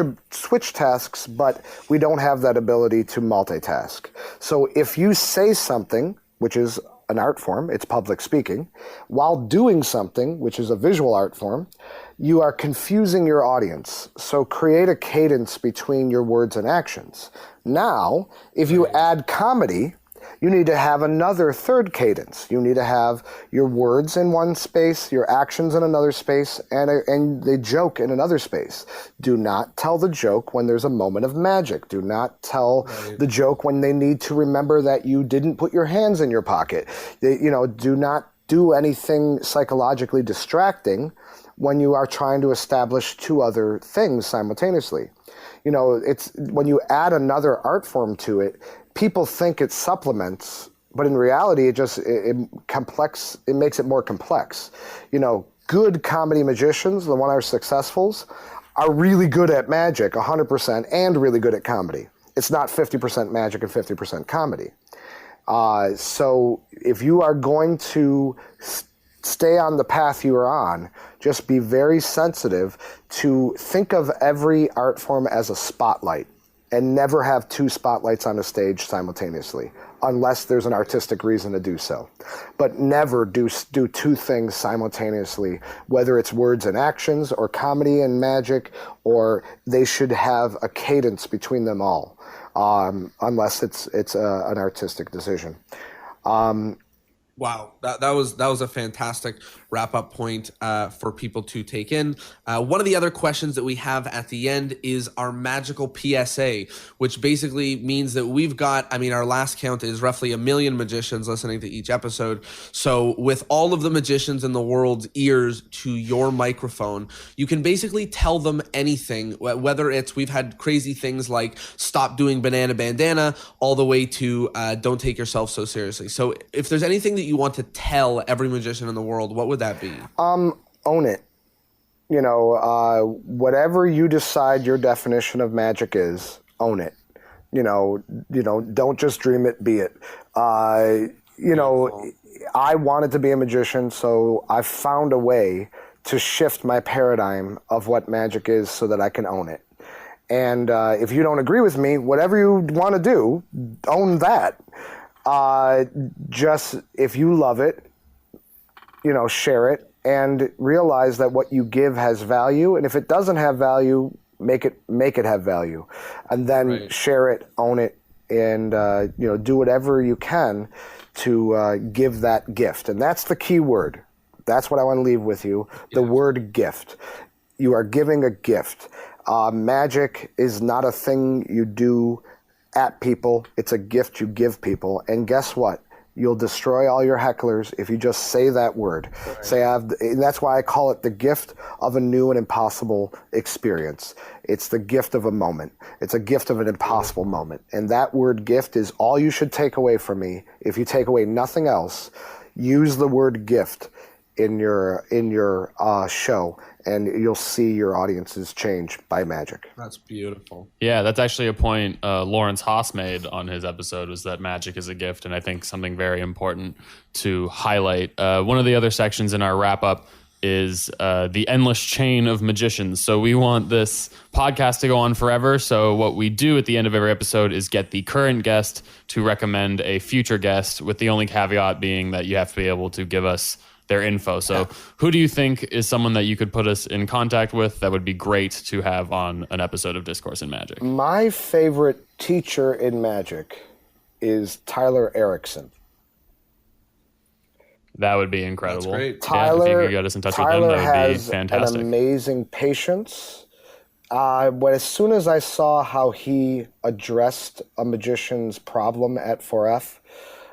tasks, but we don't have that ability to multitask. So if you say something, which is an art form, it's public speaking, while doing something, which is a visual art form, you are confusing your audience. So create a cadence between your words and actions. Now, if you add comedy, you need to have another third cadence. You need to have your words in one space, your actions in another space, and the joke in another space. Do not tell the joke when there's a moment of magic. Do not tell the joke when they need to remember that you didn't put your hands in your pocket. Do not do anything psychologically distracting when you are trying to establish two other things simultaneously. It's when you add another art form to it, people think it supplements, but in reality, it makes it more complex. Good comedy magicians, the one who are successfuls, are really good at magic, 100%, and really good at comedy. It's not 50% magic and 50% comedy. So if you are going to stay on the path you are on, just be very sensitive to think of every art form as a spotlight, and never have two spotlights on a stage simultaneously, unless there's an artistic reason to do so. But never do two things simultaneously, whether it's words and actions or comedy and magic, or they should have a cadence between them all, unless it's an artistic decision. Wow, that was a fantastic wrap-up point for people to take in. One of the other questions that we have at the end is our magical PSA, which basically means that we've got, our last count is roughly 1 million magicians listening to each episode. So with all of the magicians in the world's ears to your microphone, you can basically tell them anything, whether it's, we've had crazy things like stop doing banana bandana, all the way to don't take yourself so seriously. So if there's anything that you want to tell every magician in the world, what would that be? Own it. whatever you decide your definition of magic is, own it. Don't just dream it, be it. I wanted to be a magician, so I found a way to shift my paradigm of what magic is so that I can own it. And if you don't agree with me, whatever you want to do, own that. Just if you love it, share it and realize that what you give has value. And if it doesn't have value, make it have value, and then share it, own it, and do whatever you can to give that gift. And that's the key word. That's what I want to leave with you. The word gift. You are giving a gift. Magic is not a thing you do at people. It's a gift you give people. And guess what? You'll destroy all your hecklers if you just say that word. And that's why I call it the gift of a new and impossible experience. It's the gift of a moment. It's a gift of an impossible moment. And that word gift is all you should take away from me. If you take away nothing else, use the word gift in your show, and you'll see your audiences change by magic. That's beautiful. Yeah, that's actually a point Lawrence Haas made on his episode, was that magic is a gift, and I think something very important to highlight. One of the other sections in our wrap-up is the endless chain of magicians. So we want this podcast to go on forever, so what we do at the end of every episode is get the current guest to recommend a future guest, with the only caveat being that you have to be able to give us their info. So who do you think is someone that you could put us in contact with that would be great to have on an episode of Discourse in Magic? My favorite teacher in magic is Tyler Erickson. That would be incredible. That's great. Tyler, if you could get us in touch with him, that would be fantastic. An amazing patience. But as soon as I saw how he addressed a magician's problem at 4F,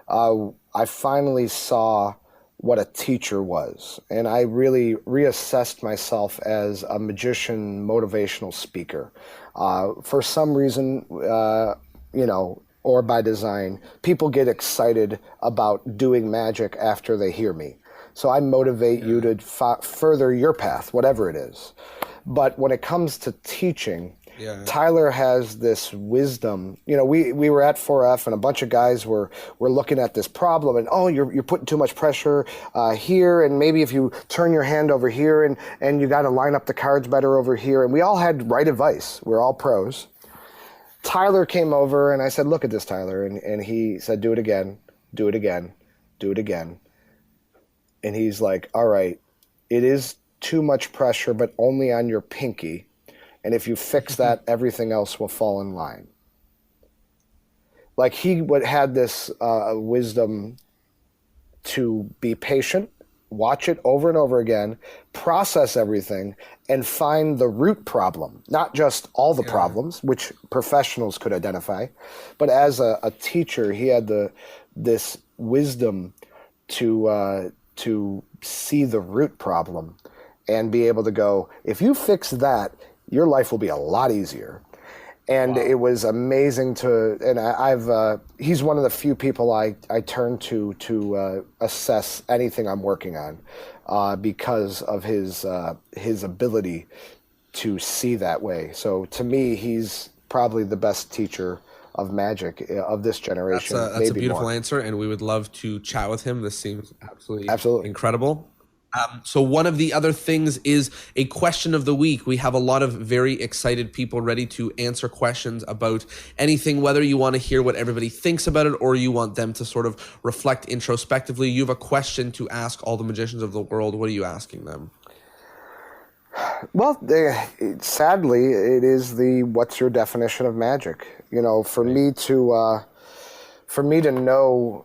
I finally saw what a teacher was. And I really reassessed myself as a magician motivational speaker. For some reason, or by design, people get excited about doing magic after they hear me. So I motivate you to further your path, whatever it is. But when it comes to teaching, Tyler has this wisdom. We were at 4F and a bunch of guys were looking at this problem and, you're putting too much pressure here, and maybe if you turn your hand over here and you got to line up the cards better over here. And we all had right advice. We're all pros. Tyler came over and I said, look at this, Tyler. And he said, do it again, do it again, do it again. And he's like, all right, it is too much pressure, but only on your pinky. And if you fix that, everything else will fall in line. Like he had this wisdom to be patient, watch it over and over again, process everything, and find the root problem. Not just all the problems, which professionals could identify, but as a teacher, he had this wisdom to see the root problem and be able to go, if you fix that, your life will be a lot easier. And it was amazing he's one of the few people I turn to assess anything I'm working on, because of his ability to see that way. So to me, he's probably the best teacher of magic of this generation. That's a beautiful answer, and we would love to chat with him. This seems absolutely incredible. So one of the other things is a question of the week. We have a lot of very excited people ready to answer questions about anything, whether you want to hear what everybody thinks about it or you want them to sort of reflect introspectively. You have a question to ask all the magicians of the world. What are you asking them? Well, sadly, it is what's your definition of magic? For me to know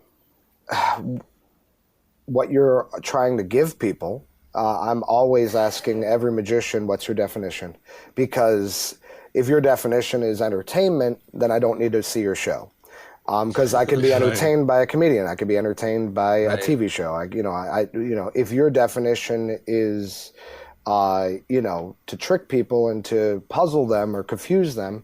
what you're trying to give people, I'm always asking every magician, what's your definition? Because if your definition is entertainment, then I don't need to see your show. Because I can be entertained by a comedian, I can be entertained by a TV show. If your definition is, to trick people and to puzzle them or confuse them,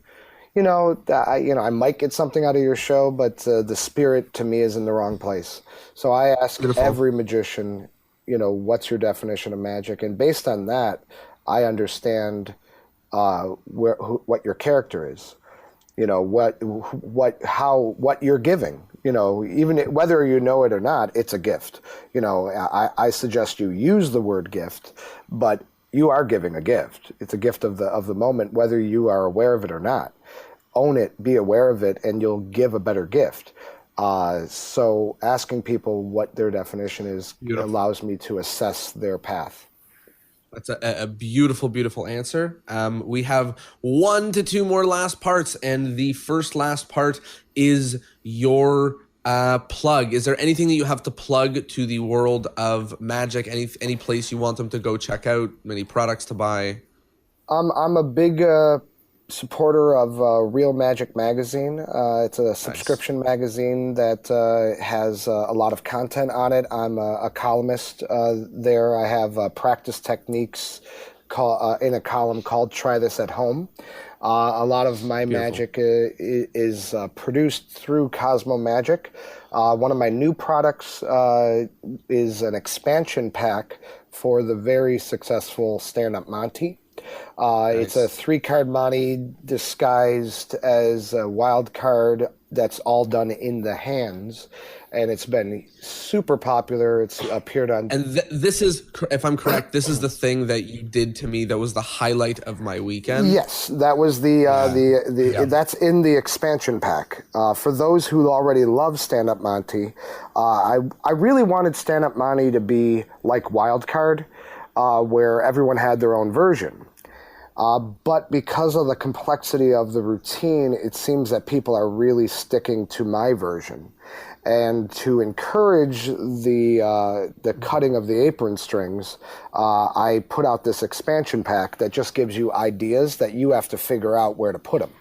I might get something out of your show, but the spirit to me is in the wrong place. So I ask every magician, what's your definition of magic? And based on that, I understand what your character is. You know, what you're giving. You know, even whether you know it or not, it's a gift. You know, I suggest you use the word gift, but you are giving a gift. It's a gift of the moment, whether you are aware of it or not. Own it, be aware of it, and you'll give a better gift. So asking people what their definition is allows me to assess their path. That's a beautiful, beautiful answer. We have 1 to 2 more last parts, and the first last part is your plug. Is there anything that you have to plug to the world of magic? Any place you want them to go check out? Any products to buy? I'm a big supporter of Real Magic Magazine. It's a subscription magazine that has a lot of content on it. I'm a columnist there. I have practice techniques in a column called Try This at Home. A lot of my magic is produced through Cosmo Magic. One of my new products is an expansion pack for the very successful Stand-Up Monty. It's a 3-card Monty disguised as a wild card that's all done in the hands, and it's been super popular. It's appeared on... And this is, if I'm correct, this is the thing that you did to me that was the highlight of my weekend? Yes, that was that's in the expansion pack. For those who already love Stand-Up Monty, I really wanted Stand-Up Monty to be like wild card, where everyone had their own version. But because of the complexity of the routine, it seems that people are really sticking to my version. And to encourage the cutting of the apron strings, I put out this expansion pack that just gives you ideas that you have to figure out where to put them.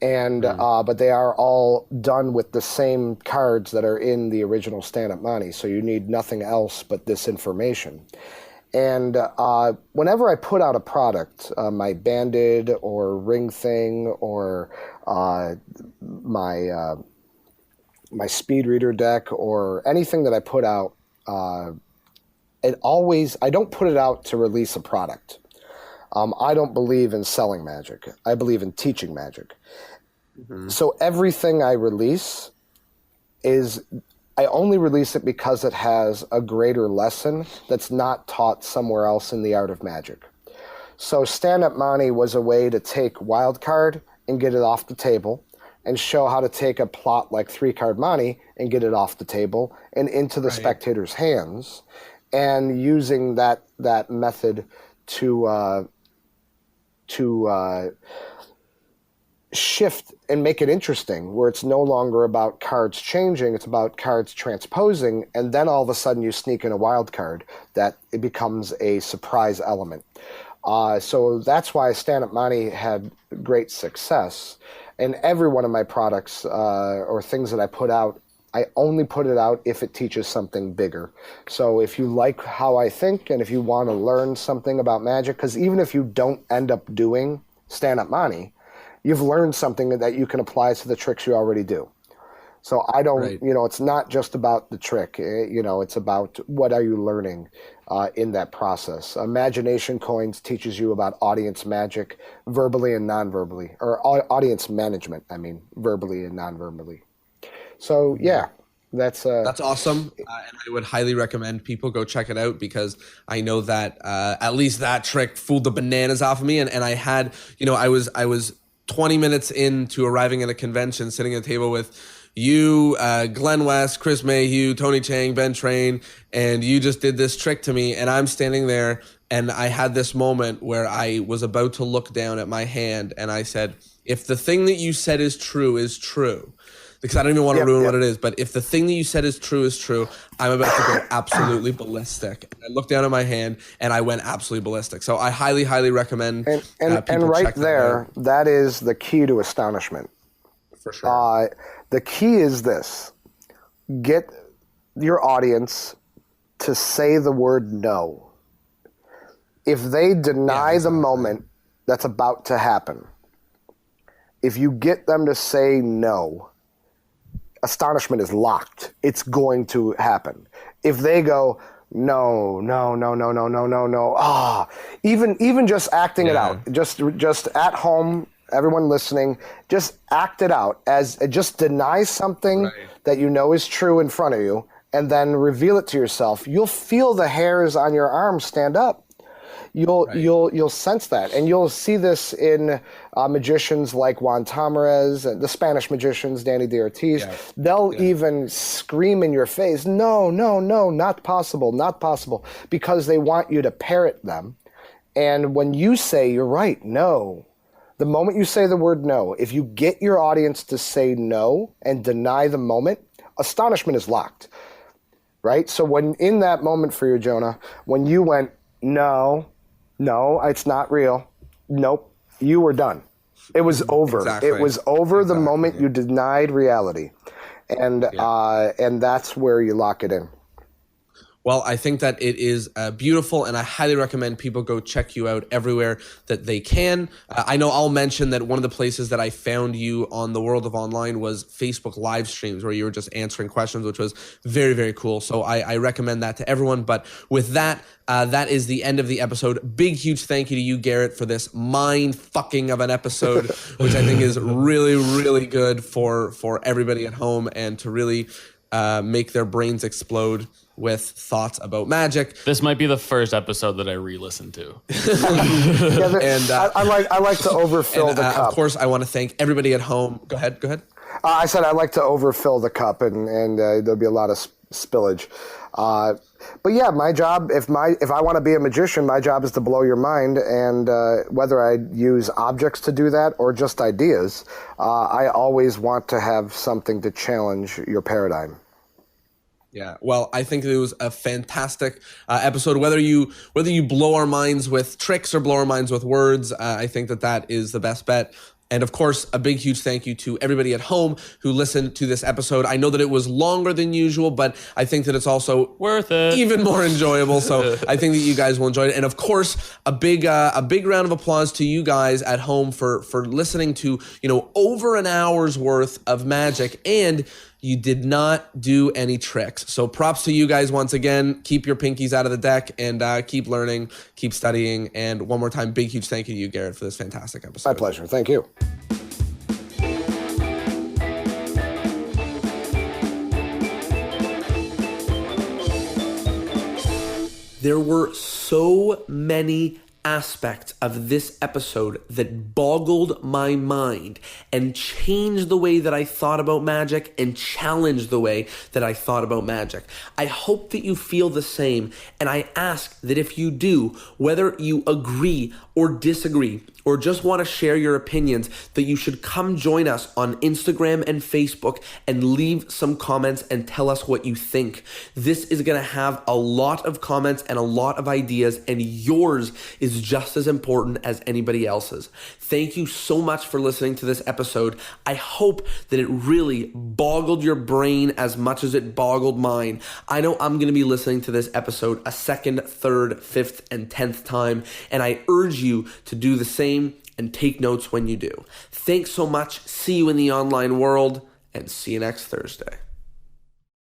And but they are all done with the same cards that are in the original Stand-Up Monty, so you need nothing else but this information. And whenever I put out a product, my Banded or Ring Thing or my Speed Reader deck or anything that I put out, I don't put it out to release a product. I don't believe in selling magic. I believe in teaching magic. Mm-hmm. So everything I release I only release it because it has a greater lesson that's not taught somewhere else in the art of magic. So Stand-Up Monty was a way to take Wildcard and get it off the table and show how to take a plot like 3-card Monty and get it off the table and into the spectator's hands, and using that method to shift and make it interesting, where it's no longer about cards changing, it's about cards transposing, and then all of a sudden you sneak in a wild card that it becomes a surprise element. So that's why Stand-Up Monty had great success. And every one of my products or things that I put out, I only put it out if it teaches something bigger. So if you like how I think and if you want to learn something about magic, because even if you don't end up doing Stand-Up Monty, you've learned something that you can apply to the tricks you already do. So I don't, it's not just about the trick, it's about what are you learning in that process. Imagination Coins teaches you about audience magic, verbally and non-verbally, or audience management, verbally and non-verbally. So yeah, that's awesome. And I would highly recommend people go check it out, because I know that at least that trick fooled the bananas off of me. And I had, I was 20 minutes into arriving at a convention, sitting at a table with you, Glenn West, Chris Mayhew, Tony Chang, Ben Train, and you just did this trick to me, and I'm standing there, and I had this moment where I was about to look down at my hand, and I said, if the thing that you said is true, because I don't even want to ruin what it is, but if the thing that you said is true, I'm about to go absolutely ballistic. And I looked down at my hand, and I went absolutely ballistic. So I highly, highly recommend people right check there, that is the key to astonishment. For sure. The key is this: get your audience to say the word no. If they deny the moment that's about to happen, if you get them to say no, astonishment is locked. It's going to happen. If they go, no, no, no, no, no, no, no, no. Even just acting it out, just at home, everyone listening, just act it out as just deny something that you know is true in front of you, and then reveal it to yourself. You'll feel the hairs on your arms stand up. You'll sense that, and you'll see this in magicians like Juan Tamarez and the Spanish magicians, Danny de Ortiz. Yeah. They'll even scream in your face, no, no, no, not possible, not possible, because they want you to parrot them. And when you say, you're right, no, the moment you say the word no, if you get your audience to say no and deny the moment, astonishment is locked, right? So when in that moment for you, Jonah, when you went, no, it's not real. Nope. You were done. It was over. Exactly. It was over the moment you denied reality. And that's where you lock it in. Well, I think that it is beautiful, and I highly recommend people go check you out everywhere that they can. I know I'll mention that one of the places that I found you on the world of online was Facebook live streams, where you were just answering questions, which was very, very cool. So I recommend that to everyone. But with that, that is the end of the episode. Big, huge thank you to you, Garrett, for this mind-fucking of an episode, which I think is really, really good for everybody at home, and to really make their brains explode with thoughts about magic. This might be the first episode that I re-listened to. And I like to overfill the cup. Of course, I want to thank everybody at home. Go ahead. I said I like to overfill the cup, and there'll be a lot of spillage. But yeah, my job, if I want to be a magician, my job is to blow your mind, and whether I use objects to do that or just ideas, I always want to have something to challenge your paradigm. Yeah, well, I think it was a fantastic episode. Whether you blow our minds with tricks or blow our minds with words, I think that is the best bet. And of course, a big, huge thank you to everybody at home who listened to this episode. I know that it was longer than usual, but I think that it's also worth it, even more enjoyable. So I think that you guys will enjoy it. And of course, a big round of applause to you guys at home for listening to, over an hour's worth of magic, and you did not do any tricks. So props to you guys once again. Keep your pinkies out of the deck, and keep learning, keep studying. And one more time, big, huge thank you to you, Garrett, for this fantastic episode. My pleasure. Thank you. There were so many aspects of this episode that boggled my mind and changed the way that I thought about magic and challenged the way that I thought about magic. I hope that you feel the same, and I ask that if you do, whether you agree or disagree or just want to share your opinions, that you should come join us on Instagram and Facebook and leave some comments and tell us what you think. This is going to have a lot of comments and a lot of ideas, and yours is just as important as anybody else's. Thank you so much for listening to this episode. I hope that it really boggled your brain as much as it boggled mine. I know I'm going to be listening to this episode a second, third, fifth, and 10th time, and I urge you to do the same and take notes when you do. Thanks so much. See you in the online world, and see you next Thursday.